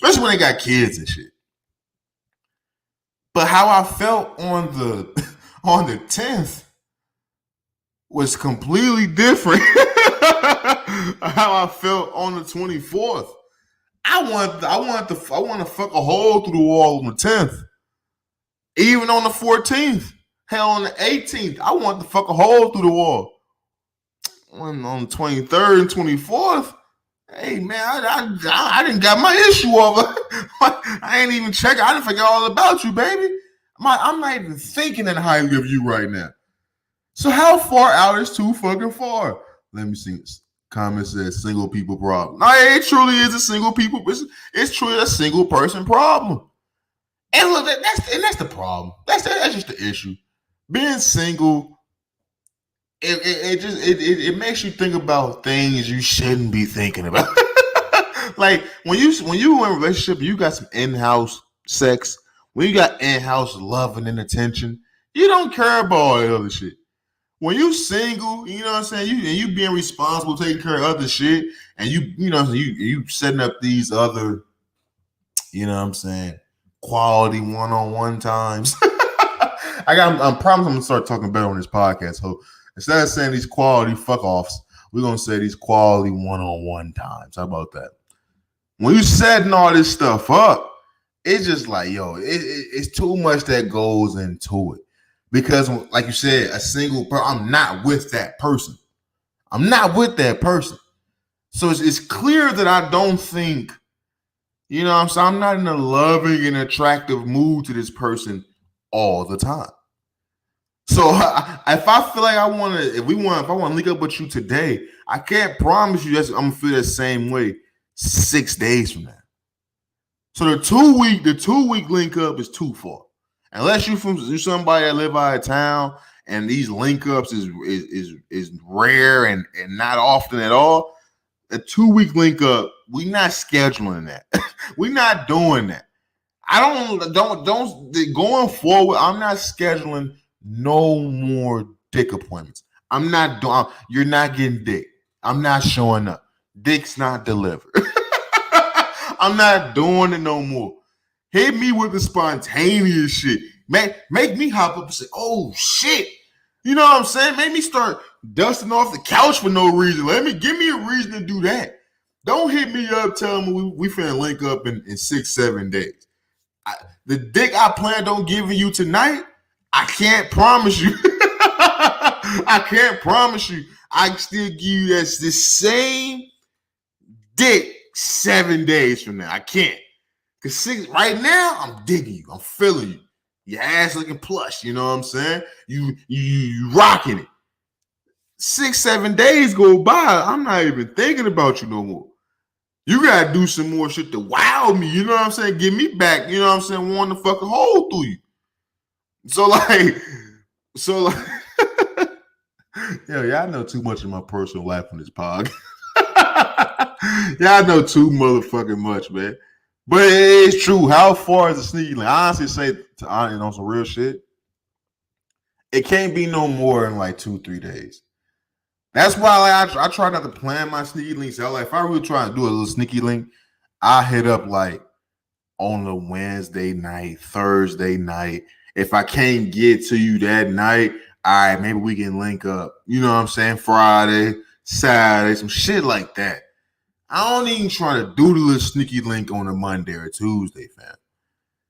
A: Especially when they got kids and shit. But how I felt on the 10th was completely different. How I felt on the 24th. I want to fuck a hole through the wall on the 10th. Even on the 14th. Hell, on the 18th, I want to fuck a hole through the wall. On the 23rd and 24th, hey man, I didn't got my issue over. I ain't even checking. I didn't forget all about you, baby. I'm not even thinking that highly of you right now. So how far out is too fucking far? Let me see. Comment says single people problem. No, it truly is a single people. It's truly a single person problem. And look, that's the problem. That's just the issue. Being single, it makes you think about things you shouldn't be thinking about. Like when you in a relationship, you got some in-house sex. When you got in-house loving and attention, you don't care about all that other shit. When you single, you know what I'm saying, you being responsible, taking care of other shit, and you setting up these other, you know what I'm saying, quality one-on-one times. I'm promising I'm gonna start talking better on this podcast. So instead of saying these quality fuck-offs, we're gonna say these quality one-on-one times. How about that? When you setting all this stuff up, it's just like, yo, it's too much that goes into it. Because, like you said, a single person, I'm not with that person. I'm not with that person. So it's clear that I don't think, you know what I'm saying, I'm not in a loving and attractive mood to this person all the time. So if I feel like I want to link up with you today, I can't promise you that I'm going to feel the same way 6 days from now. So the 2-week link up is too far. Unless you're somebody that live out of town and these link ups is rare and not often at all, a 2-week link up, we not scheduling that. We not doing that. I don't going forward, I'm not scheduling no more dick appointments. I'm not doing, you're not getting dick. I'm not showing up. Dick's not delivered. I'm not doing it no more. Hit me with the spontaneous shit. Make me hop up and say, oh shit. You know what I'm saying? Make me start dusting off the couch for no reason. Give me a reason to do that. Don't hit me up telling me we finna link up in 6-7 days. The dick I planned on giving you tonight, I can't promise you. I can't promise you. I can still give you this same dick 7 days from now. I can't. Because right now, I'm digging you. I'm feeling you. Your ass looking plush. You know what I'm saying? You rocking it. 6-7 days go by. I'm not even thinking about you no more. You got to do some more shit to wow me. You know what I'm saying? Get me back. You know what I'm saying? Want to fucking hole through you. So yo, y'all know too much of my personal life on this pod. Y'all know too motherfucking much, man. But it's true. How far is the sneaky link? I honestly say, on some real shit, it can't be no more than like 2-3 days. That's why I try not to plan my sneaky links out. Like if I really try to do a little sneaky link, I hit up like on the Wednesday night, Thursday night. If I can't get to you that night, all right, maybe we can link up. You know what I'm saying? Friday, Saturday, some shit like that. I don't even try to do the little sneaky link on a Monday or Tuesday, fam.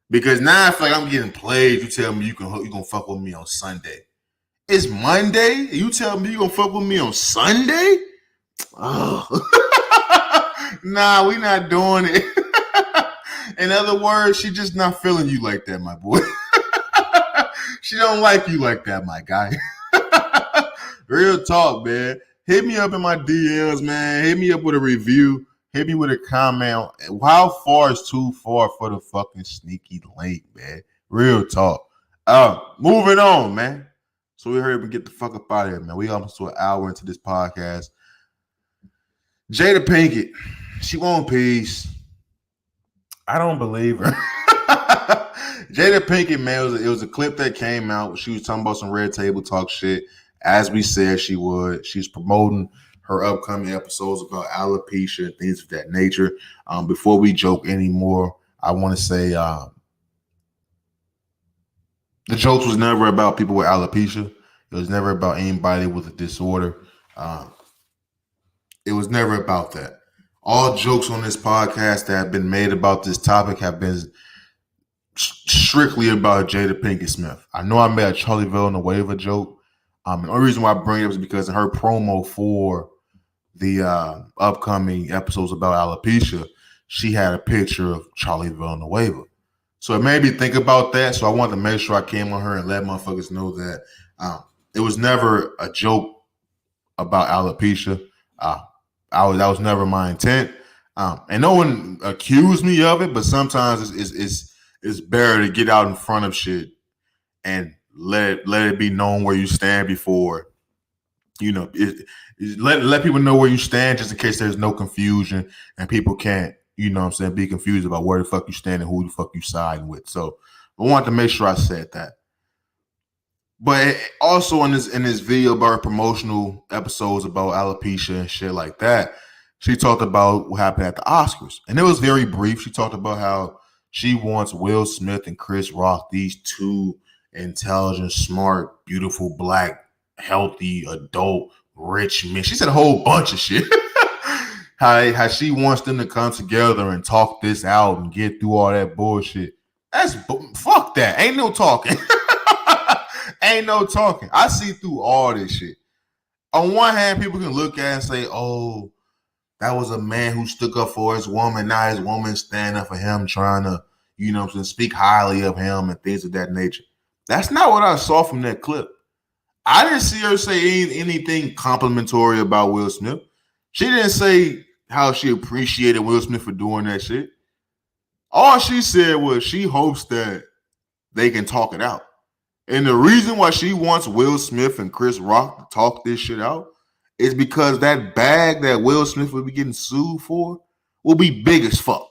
A: Because now I feel like I'm getting played. You tell me you gonna fuck with me on Sunday. It's Monday. You tell me you gonna fuck with me on Sunday? Oh. Nah, we not doing it. In other words, she just not feeling you like that, my boy. She don't like you like that, my guy. Real talk, man. Hit me up in my DMs, man. Hit me up with a review. Hit me with a comment. How far is too far for the fucking sneaky link, man? Real talk. Moving on, man. So we hurry up and get the fuck up out of here, man. We almost to an hour into this podcast. Jada Pinkett, she want peace. I don't believe her. Jada Pinkett, man, it was a clip that came out. She was talking about some red table talk shit, as we said she would. She's promoting her upcoming episodes about alopecia and things of that nature. Before we joke anymore, I want to say the jokes was never about people with alopecia. It was never about anybody with a disorder. It was never about that. All jokes on this podcast that have been made about this topic have been strictly about Jada Pinkett Smith. I know I made a Charlie Villanueva joke. The only reason why I bring it up is because in her promo for the upcoming episodes about alopecia, she had a picture of Charlie Villanueva. So it made me think about that. So I wanted to make sure I came on her and let motherfuckers know that it was never a joke about alopecia. That was never my intent. And no one accused me of it, but sometimes it's better to get out in front of shit and let it be known where you stand before, let people know where you stand just in case there's no confusion and people can't, be confused about where the fuck you stand and who the fuck you siding with. So I wanted to make sure I said that. But also in this video about her promotional episodes about alopecia and shit like that, she talked about what happened at the Oscars. And it was very brief. She talked about how she wants Will Smith and Chris Rock, these two intelligent, smart, beautiful, black, healthy, adult, rich men. She said a whole bunch of shit. how she wants them to come together and talk this out and get through all that bullshit. Fuck that. Ain't no talking. Ain't no talking. I see through all this shit. On one hand, people can look at it and say, oh, that was a man who stuck up for his woman. Now his woman standing up for him, trying to, speak highly of him and things of that nature. That's not what I saw from that clip. I didn't see her say anything complimentary about Will Smith. She didn't say how she appreciated Will Smith for doing that shit. All she said was she hopes that they can talk it out. And the reason why she wants Will Smith and Chris Rock to talk this shit out is because that bag that Will Smith will be getting sued for will be big as fuck.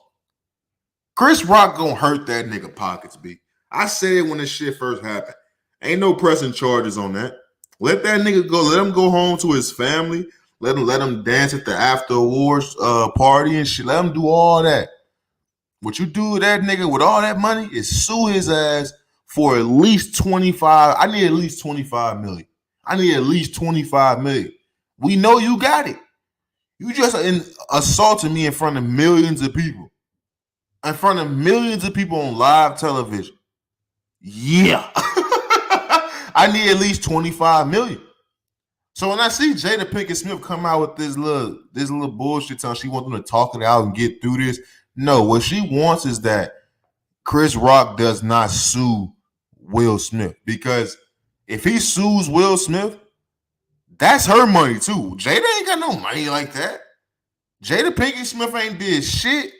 A: Chris Rock gonna hurt that nigga pockets, B. I said it when this shit first happened. Ain't no pressing charges on that. Let that nigga go. Let him go home to his family. Let him dance at the after awards party and shit. Let him do all that. What you do with that nigga with all that money is sue his ass for at least 25. I need at least 25 million. I need at least 25 million. We know you got it. You just assaulted me in front of millions of people. In front of millions of people on live television. Yeah. I need at least 25 million. So when I see Jada Pinkett Smith come out with this little bullshit telling she wants them to talk it out and get through this, no, what she wants is that Chris Rock does not sue Will Smith, because if he sues Will Smith, that's her money too. Jada ain't got no money like that. Jada Pinkett Smith ain't did shit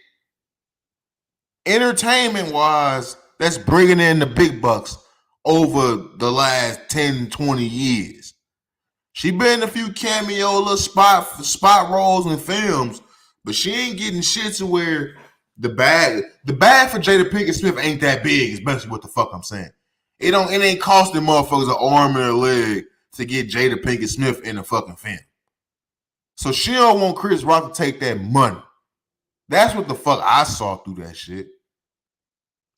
A: entertainment-wise that's bringing in the big bucks over the last 10, 20 years. She been in a few cameo little spot roles in films, but she ain't getting shit to where the bag for Jada Pinkett Smith ain't that big, is basically what the fuck I'm saying. It ain't costing motherfuckers an arm and a leg to get Jada Pinkett Smith in a fucking film. So she don't want Chris Rock to take that money. That's what the fuck I saw through that shit.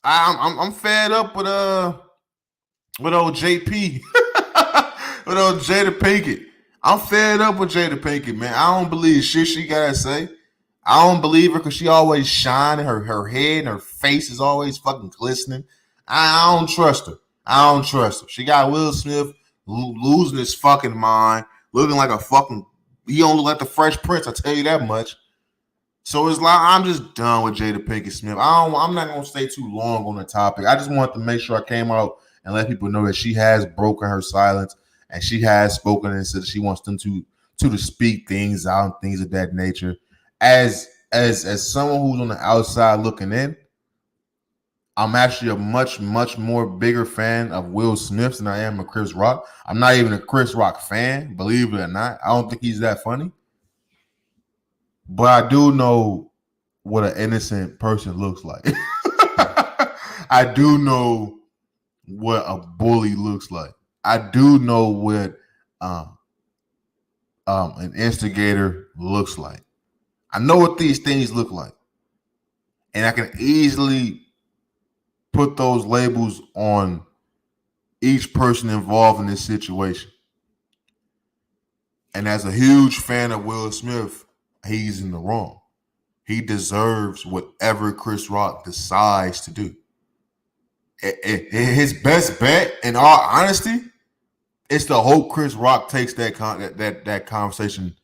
A: I'm fed up with old JP. With old Jada Pinkett. I'm fed up with Jada Pinkett, man. I don't believe shit she gotta say. I don't believe her because she always shining. Her head and her face is always fucking glistening. I don't trust her. I don't trust her. She got Will Smith losing his fucking mind, looking like a fucking. He don't look like the Fresh Prince. I tell you that much. So it's like I'm just done with Jada Pinkett Smith. I'm not gonna stay too long on the topic. I just wanted to make sure I came out and let people know that she has broken her silence and she has spoken and said she wants them to speak things out and things of that nature. As someone who's on the outside looking in, I'm actually a much more bigger fan of Will Smith than I am of Chris Rock. I'm not even a Chris Rock fan, believe it or not. I don't think he's that funny. But I do know what an innocent person looks like. I do know what a bully looks like. I do know what an instigator looks like. I know what these things look like. And I can easily put those labels on each person involved in this situation. And as a huge fan of Will Smith, he's in the wrong. He deserves whatever Chris Rock decides to do. His best bet, in all honesty, is to hope Chris Rock takes that conversation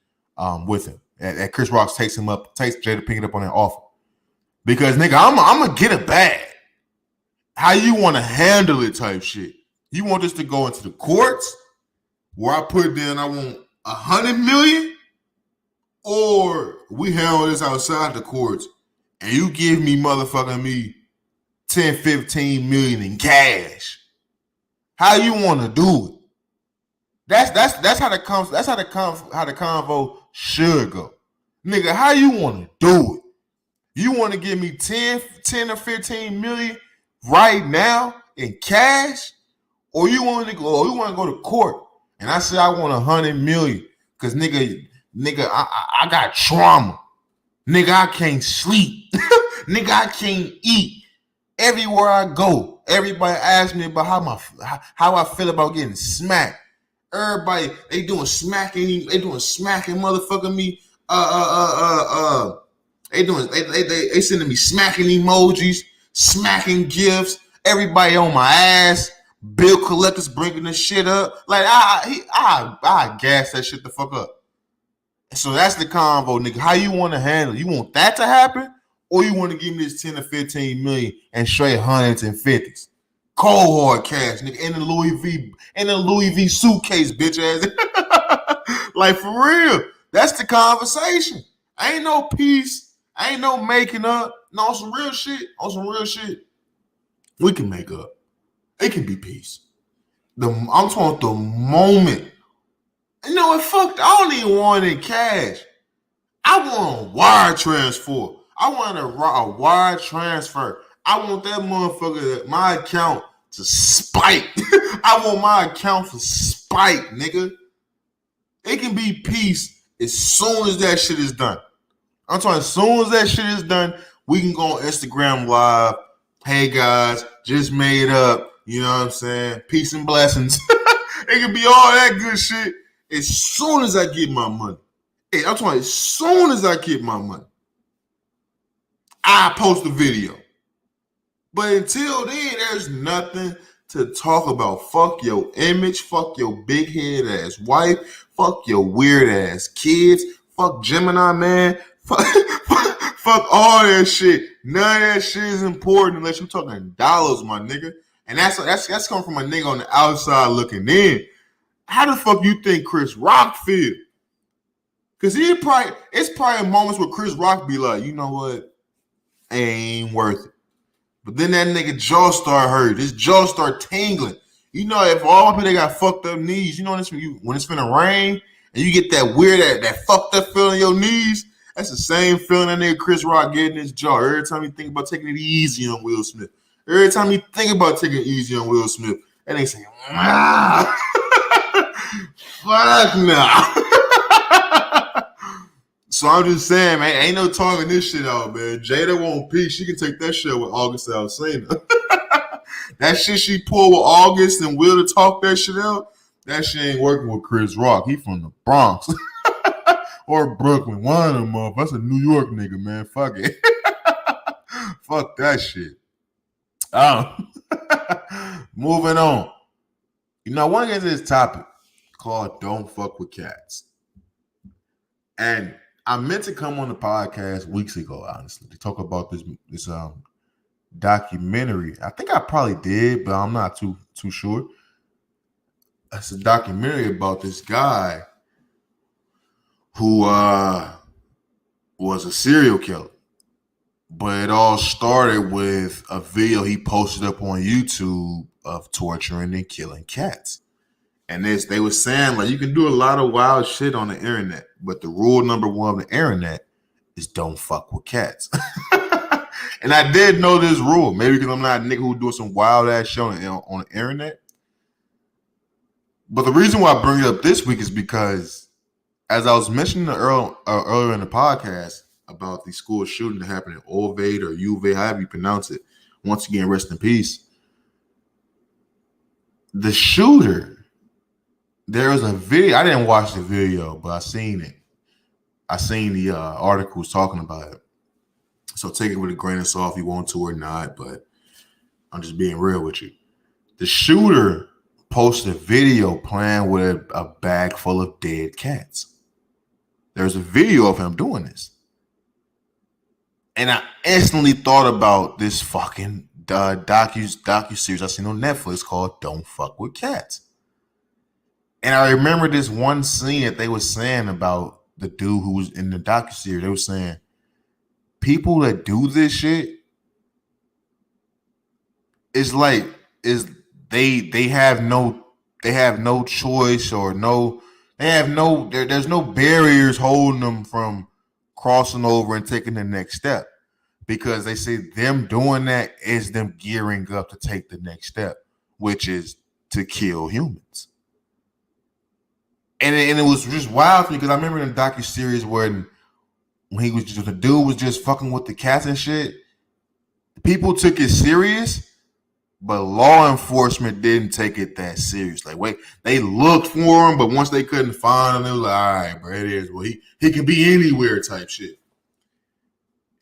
A: with him. That Chris Rock takes Jada Pinkett up on that offer. Because nigga, I'm gonna get it bad. How you want to handle it type shit. You want this to go into the courts where I put in I want $100 million, or we handle this outside the courts and you give me motherfucking me 10, 15 million in cash. How you want to do it? That's how the convo should go. Nigga, how you want to do it? You want to give me 10 or 15 million right now in cash, or you want to go to court and I say I want $100 million because nigga, I got trauma. Nigga, I can't sleep. Nigga, I can't eat. Everywhere I go, everybody asks me about how I feel about getting smacked. Everybody, they doing smacking motherfucking me. They sending me smacking emojis, smacking gifts. Everybody on my ass. Bill collectors bringing this shit up. Like I gas that shit the fuck up. So that's the convo, nigga. How you want to handle it? You want that to happen, or you want to give me this 10 or 15 million and straight hundreds and fifties? Cold hard cash, nigga, in the Louis V suitcase, bitch ass. Like for real. That's the conversation. Ain't no peace. Ain't no making up. No, on some real shit. We can make up. It can be peace. I'm talking about the moment. You know what? Fuck, I don't even want it in cash. I want a wire transfer. I want a wire transfer. I want that motherfucker, my account to spike. I want my account to spike, nigga. It can be peace as soon as that shit is done. I'm talking as soon as that shit is done, we can go on Instagram Live. Hey guys, just made up. You know what I'm saying? Peace and blessings. It can be all that good shit as soon as I get my money. Hey, I'm talking as soon as I get my money, I post a video. But until then, there's nothing to talk about. Fuck your image. Fuck your big head ass wife. Fuck your weird ass kids. Fuck Gemini man. Fuck all that shit. None of that shit is important unless you're talking dollars, my nigga. And that's coming from a nigga on the outside looking in. How the fuck you think Chris Rock feel? Cause it's probably moments where Chris Rock be like, you know what? Ain't worth it. But then that nigga jaw start hurt. His jaw start tingling. You know, if all my people got fucked up knees, you know this when it's finna rain and you get that weird that fucked up feeling in your knees, that's the same feeling that nigga Chris Rock getting in his jaw every time he think about taking it easy on Will Smith. Every time he think about taking it easy on Will Smith, that ain't saying, fuck no. So I'm just saying, man, ain't no talking this shit out, man. Jada won't peace. She can take that shit with August Alsina. That shit she pulled with August and Will to talk that shit out, that shit ain't working with Chris Rock. He from the Bronx. or Brooklyn. One of them, that's a New York nigga, man. Fuck it. Fuck that shit. Moving on. You know, I want to get to this topic called "Don't Fuck with Cats," and I meant to come on the podcast weeks ago, honestly, to talk about this documentary. I think I probably did, but I'm not too sure. It's a documentary about this guy who was a serial killer. But it all started with a video he posted up on YouTube of torturing and killing cats. And they were saying, like, you can do a lot of wild shit on the internet, but the rule number one of the internet is don't fuck with cats. And I did know this rule, maybe because I'm not a nigga who doing some wild ass shit on the internet. But the reason why I bring it up this week is because, as I was mentioning earlier in the podcast about the school shooting that happened in Ovade or Uve, however you pronounce it, once again, rest in peace. The shooter, there was a video. I didn't watch the video, but I seen it. I seen the articles talking about it. So take it with a grain of salt if you want to or not, but I'm just being real with you. The shooter posted a video playing with a bag full of dead cats. There's a video of him doing this. And I instantly thought about this fucking docu-series I seen on Netflix called Don't Fuck With Cats. And I remember this one scene that they were saying about the dude who was in the docu-series. They were saying, people that do this shit, it's like they have no choice or there's no barriers holding them from crossing over and taking the next step, because they say them doing that is them gearing up to take the next step, which is to kill humans. And it was just wild for me because I remember in the docuseries when the dude was just fucking with the cats and shit, people took it serious, but law enforcement didn't take it that serious. Like, wait, they looked for him, but once they couldn't find him, they was like, all right, bro, it is. Well, he can be anywhere type shit.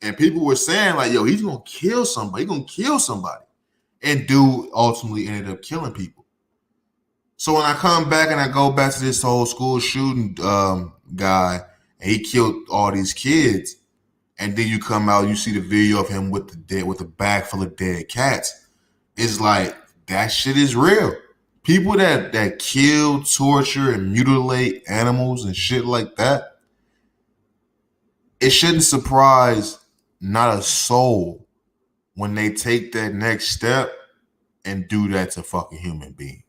A: And people were saying, like, yo, he's going to kill somebody. He's going to kill somebody. And dude ultimately ended up killing people. So when I come back and I go back to this whole school shooting guy, and he killed all these kids, and then you come out, you see the video of him with a bag full of dead cats. It's like, that shit is real. People that kill, torture, and mutilate animals and shit like that, it shouldn't surprise not a soul when they take that next step and do that to fucking human beings.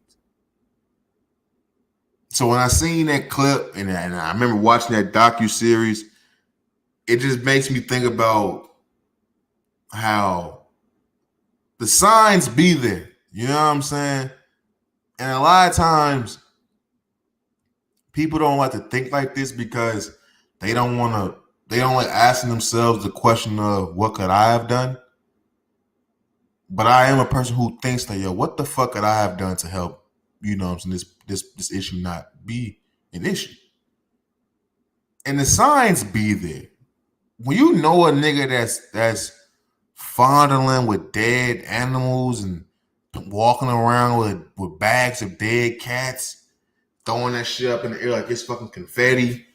A: So when I seen that clip and I remember watching that docu-series, it just makes me think about how the signs be there. You know what I'm saying? And a lot of times people don't like to think like this because they don't like asking themselves the question of what could I have done? But I am a person who thinks that, yo, what the fuck could I have done to help, you know what I'm saying, this issue not be an issue? And the signs be there. When you know a nigga that's fondling with dead animals and walking around with bags of dead cats, throwing that shit up in the air like it's fucking confetti,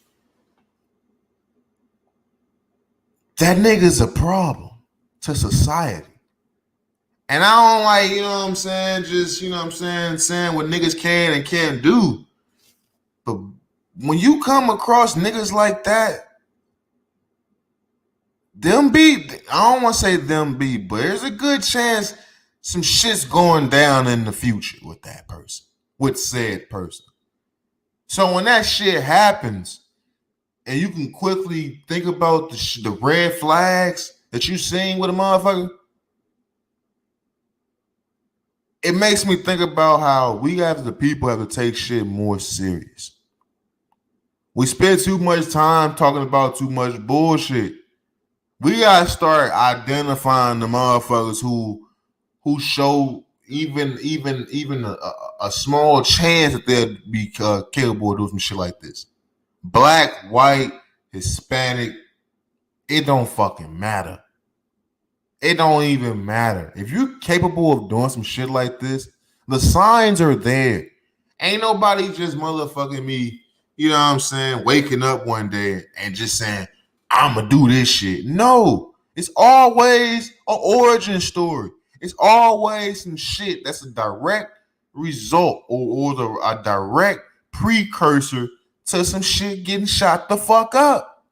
A: that nigga's a problem to society. And I don't like, you know what I'm saying, just, you know what I'm saying what niggas can and can't do. But when you come across niggas like that, I don't want to say them be, but there's a good chance some shit's going down in the future with that person, with said person. So when that shit happens, and you can quickly think about the red flags that you seen with a motherfucker, it makes me think about how we as the people have to take shit more serious. We spend too much time talking about too much bullshit. We gotta start identifying the motherfuckers who show even a small chance that they'll be capable of doing some shit like this. Black, white,
C: Hispanic, it don't fucking matter. It don't even matter. If you're capable of doing some shit like this, the signs are there. Ain't nobody just motherfucking me, you know what I'm saying, waking up one day and just saying, I'ma do this shit. No. It's always an origin story. It's always some shit that's a direct result or a direct precursor to some shit getting shot the fuck up.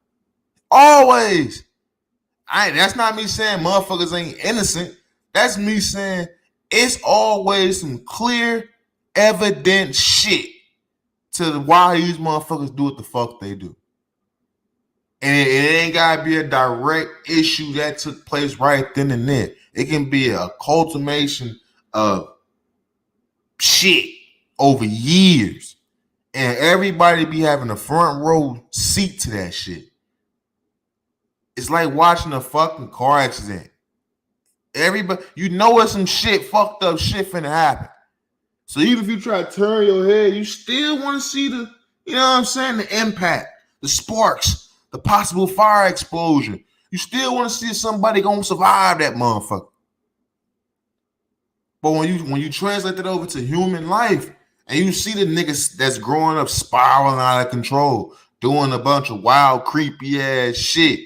C: Always. That's not me saying motherfuckers ain't innocent. That's me saying it's always some clear, evident shit to why these motherfuckers do what the fuck they do. And it ain't gotta be a direct issue that took place right then and there. It can be a culmination of shit over years. And everybody be having a front row seat to that shit. It's like watching a fucking car accident. Everybody, you know it's some shit, fucked up shit finna happen. So even if you try to turn your head, you still want to see the, you know what I'm saying, the impact, the sparks, the possible fire explosion. You still want to see somebody gonna survive that motherfucker. But when you translate that over to human life, and you see the niggas that's growing up spiraling out of control, doing a bunch of wild, creepy ass shit.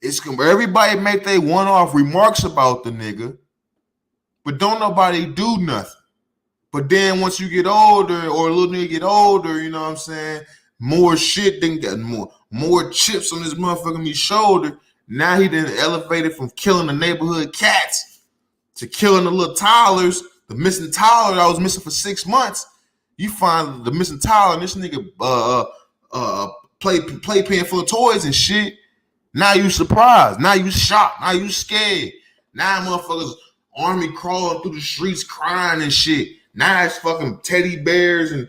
C: It's everybody make their one-off remarks about the nigga, but don't nobody do nothing. But then once you get older, or a little nigga get older, you know what I'm saying, more shit than got more chips on his motherfucking shoulder. Now he done elevated from killing the neighborhood cats to killing the little toddlers, the missing toddler that was missing for 6 months. You find the missing toddler, and this nigga playpen full of toys and shit. Now you surprised. Now you shocked. Now you scared. Now motherfuckers army crawling through the streets crying and shit. Now it's fucking teddy bears and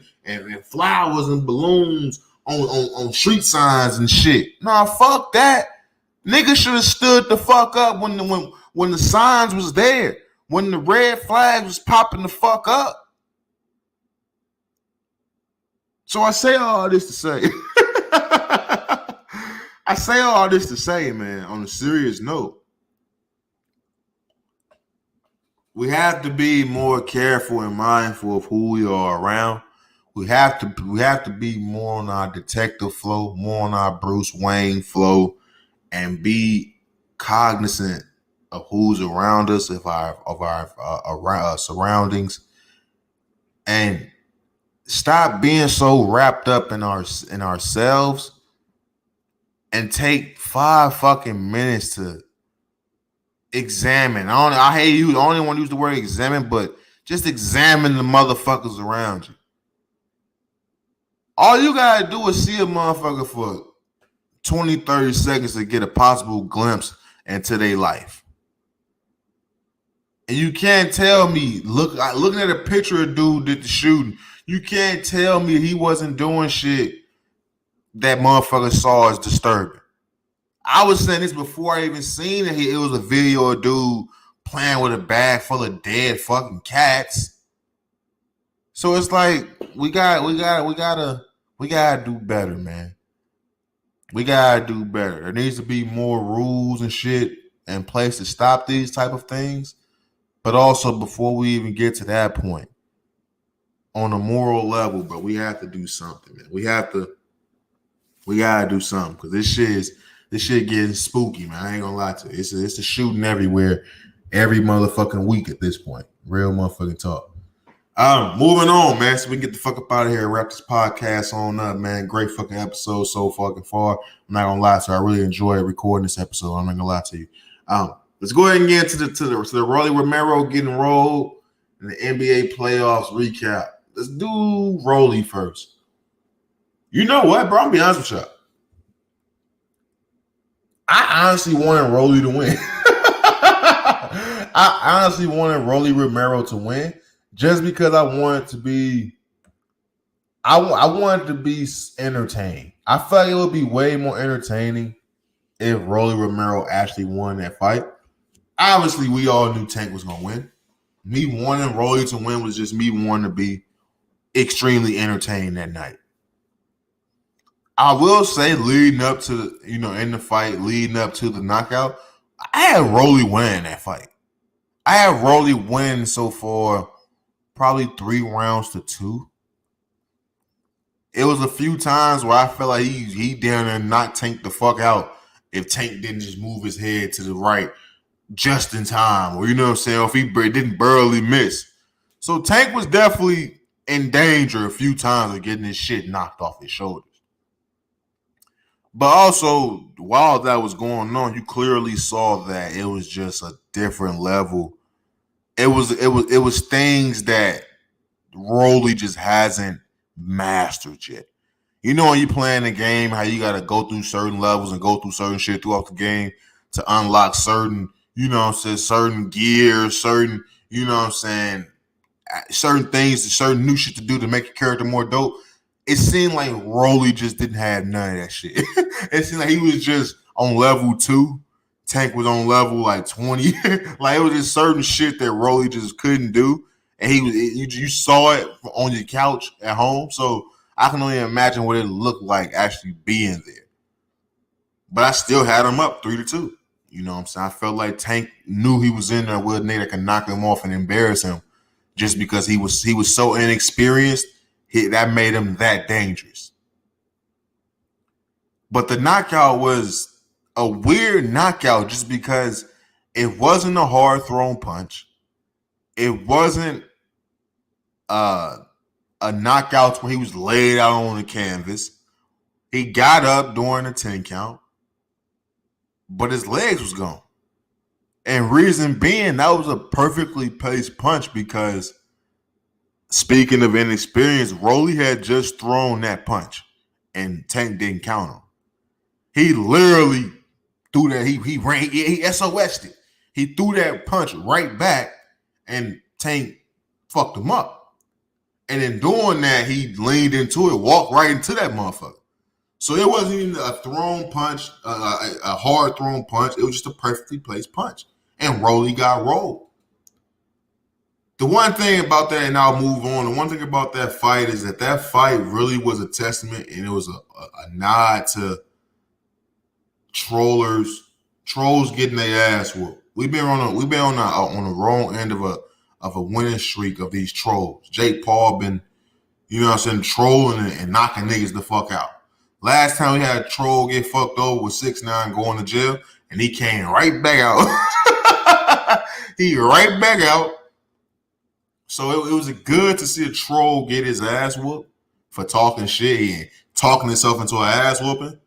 C: flowers and balloons on street signs and shit. Nah, fuck that. Niggas should have stood the fuck up when the signs was there. When the red flags was popping the fuck up. So I say all this to say. I say all this to say, man, on a serious note, we have to be more careful and mindful of who we are around. We have to be more on our detective flow, more on our Bruce Wayne flow, and be cognizant of who's around us, of our surroundings, and stop being so wrapped up in ourselves. And take 5 fucking minutes to examine. I hate you. I only want to use the word examine, but just examine the motherfuckers around you. All you gotta do is see a motherfucker for 20, 30 seconds to get a possible glimpse into their life. And you can't tell me, looking at a picture of dude did the shooting, you can't tell me he wasn't doing shit that motherfucker saw as disturbing. I was saying this before I even seen it. It was a video of a dude playing with a bag full of dead fucking cats. So it's like we gotta do better, man. We gotta do better. There needs to be more rules and shit in place to stop these type of things. But also before we even get to that point, on a moral level, but we have to do something, man. We gotta do something because this shit getting spooky, man. I ain't gonna lie to you. It's a shooting everywhere, every motherfucking week at this point. Real motherfucking talk. Moving on, man. So we can get the fuck up out of here and wrap this podcast on up, man. Great fucking episode so fucking far. I'm not gonna lie to you. I really enjoyed recording this episode. I'm not gonna lie to you. Let's go ahead and get into the Rolly Romero getting rolled and the NBA playoffs recap. Let's do Rolly first. You know what, bro? I'm gonna be honest with you. I honestly wanted Rolly to win. I honestly wanted Rolly Romero to win just because I wanted to be entertained. I felt like it would be way more entertaining if Rolly Romero actually won that fight. Obviously, we all knew Tank was gonna win. Me wanting Rolly to win was just me wanting to be extremely entertained that night. I will say, leading up to the, in the fight, leading up to the knockout, I had Rolly winning that fight. I had Rolly winning so far, probably 3 rounds to 2. It was a few times where I felt like he down there knocked Tank the fuck out if Tank didn't just move his head to the right just in time, or what I'm saying, if he didn't barely miss. So Tank was definitely in danger a few times of getting his shit knocked off his shoulders. But also, while that was going on, you clearly saw that it was just a different level. It was things that Rolly just hasn't mastered yet. When you playing a game, how you gotta go through certain levels and go through certain shit throughout the game to unlock certain, certain gears, certain, certain things, certain new shit to do to make your character more dope. It seemed like Rolly just didn't have none of that shit. It seemed like he was just on level 2. Tank was on level like 20. Like it was just certain shit that Rolly just couldn't do. And you saw it on your couch at home. So I can only imagine what it looked like actually being there. But I still had him up 3-2. You know what I'm saying? I felt like Tank knew he was in there with a nigga that could knock him off and embarrass him just because he was so inexperienced. That made him that dangerous. But the knockout was a weird knockout just because it wasn't a hard thrown punch. It wasn't a knockout where he was laid out on the canvas. He got up during the 10 count, but his legs was gone. And reason being, that was a perfectly placed punch because, speaking of inexperience, Rolly had just thrown that punch and Tank didn't count him. He literally threw that. He ran. He SOS'd it. He threw that punch right back, and Tank fucked him up. And in doing that, he leaned into it, walked right into that motherfucker. So it wasn't even a thrown punch, a hard thrown punch. It was just a perfectly placed punch, and Rolly got rolled. The one thing about that, and I'll move on. The one thing about that fight is that fight really was a testament, and it was a nod to trolls getting their ass whooped. We've been on the wrong end of a winning streak of these trolls. Jake Paul been, trolling and knocking niggas the fuck out. Last time we had a troll get fucked over with 6ix9ine going to jail, and he came right back out. He right back out. So it was good to see a troll get his ass whooped for talking shit and talking himself into an ass whooping.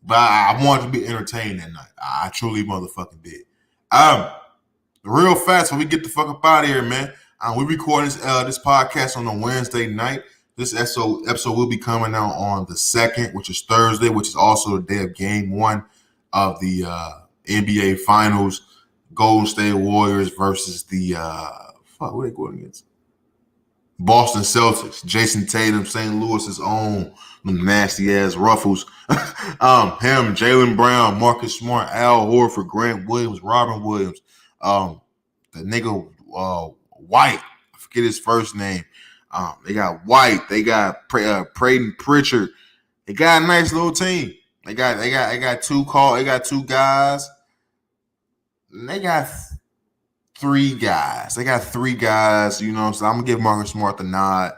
C: But I wanted to be entertained that night. I truly motherfucking did. Real fast, when we get the fuck up out of here, man. We record this podcast on a Wednesday night. This episode will be coming out on the 2nd, which is Thursday, which is also the day of Game 1 of the NBA Finals. Golden State Warriors versus the what are they going against? Boston Celtics. Jason Tatum, St. Louis's own, them nasty ass Ruffles. Him, Jaylen Brown, Marcus Smart, Al Horford, Grant Williams, Robin Williams. The nigga White, I forget his first name. They got White. They got Peyton Pritchard. They got a nice little team. They got two guys. And they got 3 guys. They got 3 guys. You know what I'm saying? I'm gonna give Marcus Smart the nod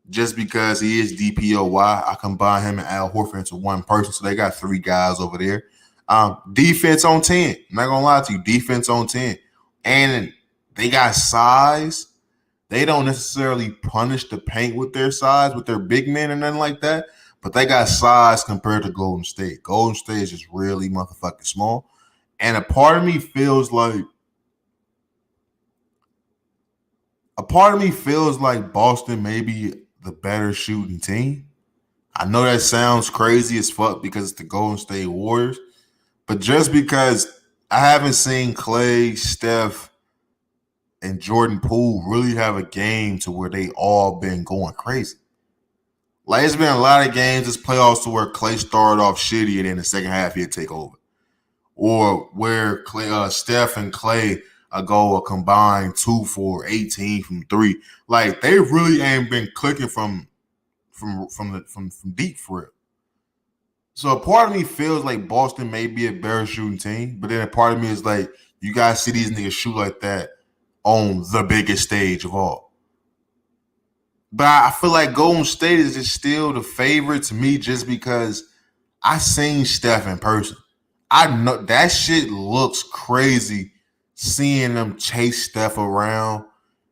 C: just because he is DPOY. I combine him and Al Horford into one person, so they got 3 guys over there. Defense on 10. I'm not gonna lie to you. Defense on 10. And they got size. They don't necessarily punish the paint with their size, with their big men or nothing like that, but they got size compared to Golden State. Golden State is just really motherfucking small. And a part of me feels like Boston may be the better shooting team. I know that sounds crazy as fuck because it's the Golden State Warriors, but just because I haven't seen Clay, Steph, and Jordan Poole really have a game to where they all been going crazy. Like, it's been a lot of games this playoffs to where Clay started off shitty and in the second half he'd take over. Or where Steph and Clay go a combined 2 for 18 from 3. Like, they really ain't been clicking from deep for real. So a part of me feels like Boston may be a better shooting team, but then a part of me is like, you guys see these niggas shoot like that on the biggest stage of all. But I feel like Golden State is just still the favorite to me just because I seen Steph in person. I know that shit looks crazy seeing them chase Steph around,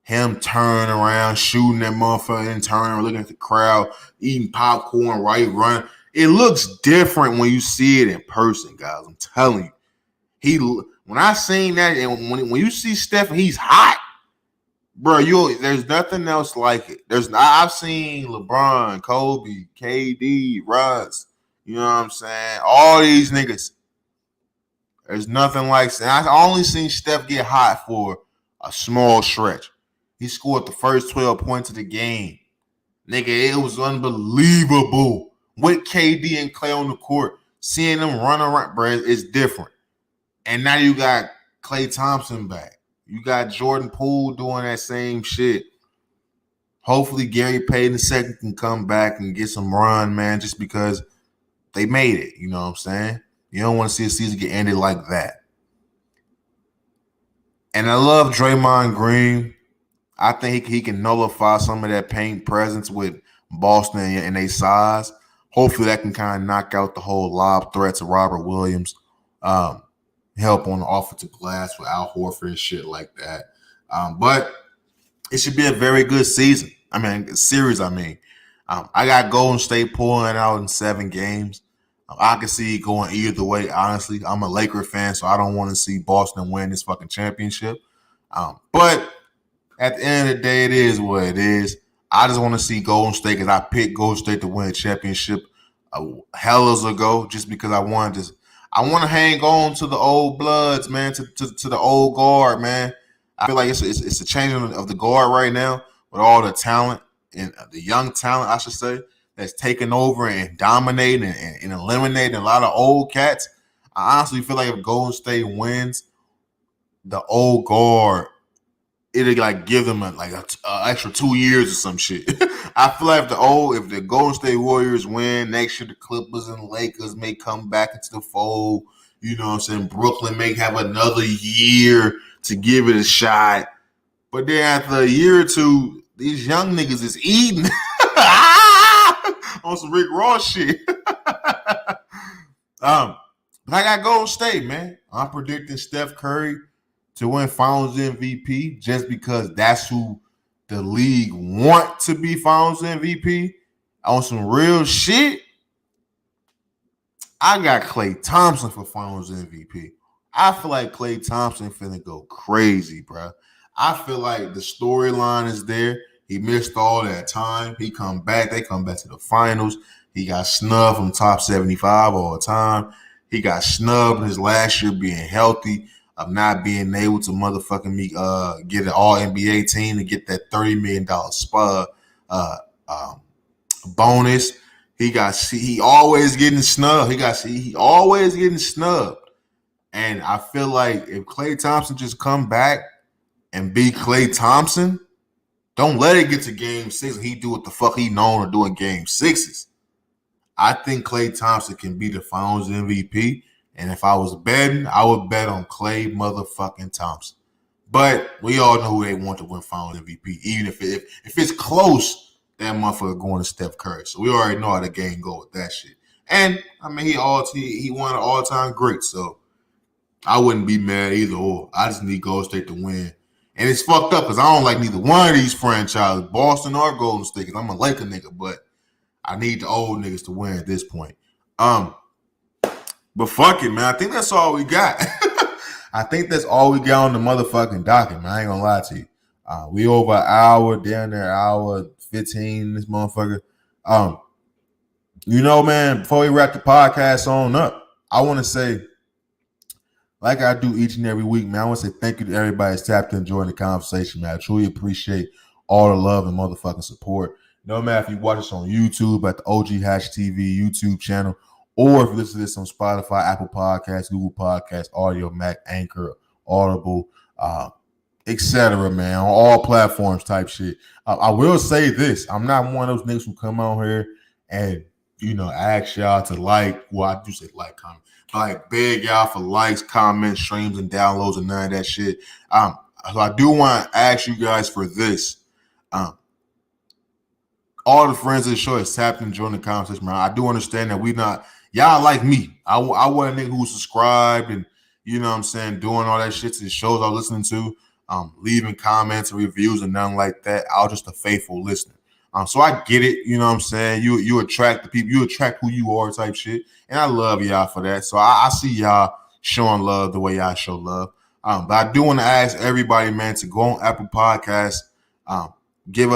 C: him turning around, shooting that motherfucker, and turning, looking at the crowd, eating popcorn, right, running. It looks different when you see it in person, guys. I'm telling you. When I seen that, and when you see Steph, he's hot. Bro, there's nothing else like it. I've seen LeBron, Kobe, KD, Russ. You know what I'm saying? All these niggas. There's nothing like. I only seen Steph get hot for a small stretch. He scored the first 12 points of the game. Nigga, it was unbelievable. With KD and Clay on the court, seeing them run around, bro, it's different. And now you got Klay Thompson back. You got Jordan Poole doing that same shit. Hopefully Gary Payton II can come back and get some run, man, just because they made it. You know what I'm saying? You don't want to see a season get ended like that. And I love Draymond Green. I think he can nullify some of that paint presence with Boston and their size. Hopefully that can kind of knock out the whole lob threats of Robert Williams. Help on the offensive glass with Al Horford and shit like that. But it should be a very good season. Series. I got Golden State pulling out in 7 games. I can see it going either way, honestly. I'm a Laker fan, so I don't want to see Boston win this fucking championship. But at the end of the day, it is what it is. I just want to see Golden State because I picked Golden State to win a championship hellas ago just because I want to hang on to the old bloods, man, to the old guard, man. I feel like it's a change of the guard right now with all the talent and the young talent, I should say, that's taking over and dominating and eliminating a lot of old cats. I honestly feel like if Golden State wins, the old guard, it'll like give them an extra 2 years or some shit. I feel like if the Golden State Warriors win next year, the Clippers and Lakers may come back into the fold. You know what I'm saying? Brooklyn may have another year to give it a shot. But then after a year or two, these young niggas is eating on some Rick Ross shit. But I got Golden State, man. I'm predicting Steph Curry to win Finals MVP just because that's who the league want to be Finals MVP. On some real shit, I got Klay Thompson for Finals MVP. I feel like Klay Thompson finna go crazy, bro. I feel like the storyline is there. He missed all that time. He come back. They come back to the finals. He got snubbed from top 75 all the time. He got snubbed in his last year being healthy, of not being able to motherfucking get an All NBA team to get that $30 million bonus. He always getting snubbed. He always getting snubbed. And I feel like if Klay Thompson just come back and be Klay Thompson, don't let it get to game 6 and he do what the fuck he known to do in game 6s. I think Klay Thompson can be the Finals MVP. And if I was betting, I would bet on Klay motherfucking Thompson. But we all know who they want to win Finals MVP. Even if it's close, that motherfucker going to Steph Curry. So we already know how the game go with that shit. And he won an all-time great. So I wouldn't be mad either or. I just need Golden State to win. And it's fucked up because I don't like neither one of these franchises, Boston or Golden State, because I'm a Laker nigga, but I need the old niggas to win at this point. But fuck it, man. I think that's all we got. I think that's all we got on the motherfucking docket, man. I ain't gonna lie to you. We over an hour, down there, hour 15, this motherfucker. Man, before we wrap the podcast on up, I want to say, like I do each and every week, man, I want to say thank you to everybody that's tapped in enjoying the conversation, man. I truly appreciate all the love and motherfucking support. No matter if you watch us on YouTube at the OG Hash TV YouTube channel, or if you listen to this on Spotify, Apple Podcasts, Google Podcasts, Audio Mac, Anchor, Audible, etc., man, on all platforms type shit. I will say this. I'm not one of those niggas who come out here and ask y'all to like. Well, I do say like, comment, but like beg y'all for likes, comments, streams, and downloads, and none of that shit. So I do want to ask you guys for this. All the friends of the show is tapped and join the conversation, man. I do understand that y'all like me. I want a nigga who subscribed and, doing all that shit to the shows I was listening to, leaving comments and reviews and nothing like that. I was just a faithful listener. So I get it, you know what I'm saying? You attract the people, you attract who you are type shit. And I love y'all for that. So I see y'all showing love the way y'all show love. But I do want to ask everybody, man, to go on Apple Podcasts, get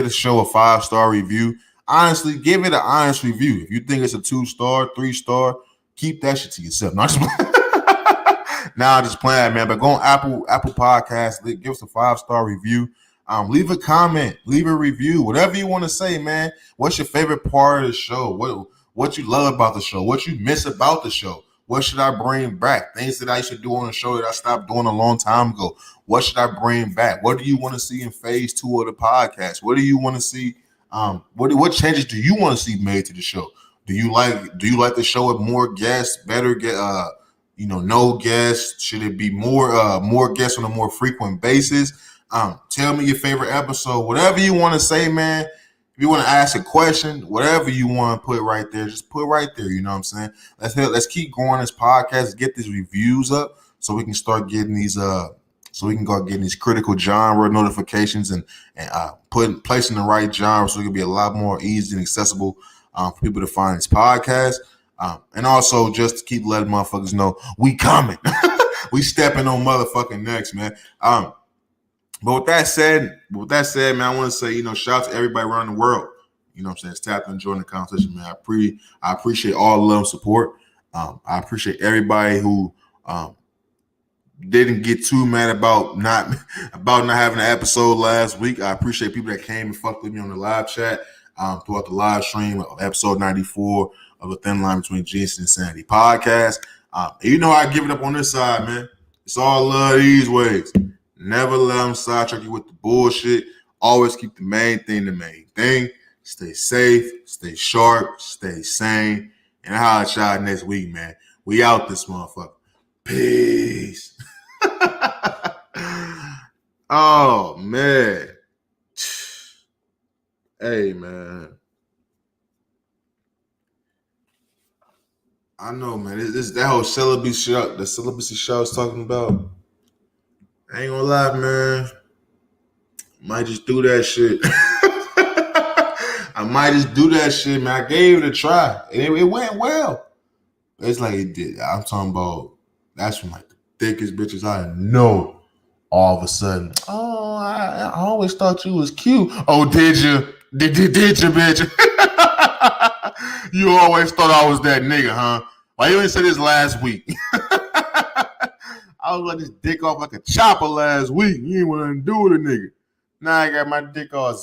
C: a show a 5-star review. Honestly, give it an honest review. If you think it's a 2-star, 3-star, keep that shit to yourself. Not just now I'm just playing, man. But go on Apple Podcasts, give us a 5-star review. Leave a comment, leave a review, whatever you want to say, man. What's your favorite part of the show? What you love about the show? What you miss about the show? What should I bring back? Things that I should do on the show that I stopped doing a long time ago. What should I bring back? What do you want to see in phase 2 of the podcast? What do you want to see? What changes do you want to see made to the show? Do you like the show with more guests, better no guests? Should it be more guests on a more frequent basis? Tell me your favorite episode. Whatever you want to say, man. If you want to ask a question, whatever you want to put right there, just put right there. You know what I'm saying? Let's keep growing this podcast, get these reviews up so we can start getting these critical genre notifications and placing the right genre so it can be a lot more easy and accessible for people to find this podcast. And also just to keep letting motherfuckers know we coming. We stepping on motherfucking next, man. But with that said, man, I want to say, shout out to everybody around the world. You know what I'm saying? It's tapped and join the conversation, man. I appreciate all the love and support. I appreciate everybody who didn't get too mad about not having an episode last week. I appreciate people that came and fucked with me on the live chat throughout the live stream of episode 94 of the Thin Line Between Genius and Insanity podcast. I give it up on this side, man. It's all love these ways. Never let them sidetrack you with the bullshit. Always keep the main thing the main thing. Stay safe, stay sharp, stay sane. And I'll holler at y'all next week, man. We out this motherfucker. Peace. Oh, man. Hey, man. I know, man. That whole celibacy shit, the celibacy shit I was talking about. I ain't gonna lie, man. Might just do that shit. I might just do that shit, man. I gave it a try. And it went well. It's like it did. I'm talking about, that's from like the thickest bitches I know. All of a sudden, I always thought you was cute. Oh, did you? Did you, bitch? You always thought I was that nigga, huh? Why you didn't say this last week? I was letting this dick off like a chopper last week. You ain't want to do with a nigga. Now I got my dick all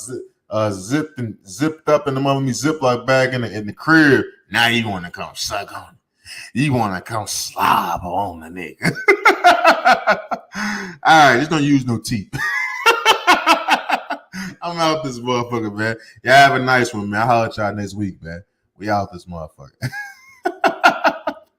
C: zipped up in the mother me Ziploc bag in the crib. Now you want to come suck on it. You want to come slob on the nigga. All right, just don't use no teeth. I'm out this motherfucker, man. Y'all have a nice one, man. I'll holler at y'all next week, man. We out this motherfucker.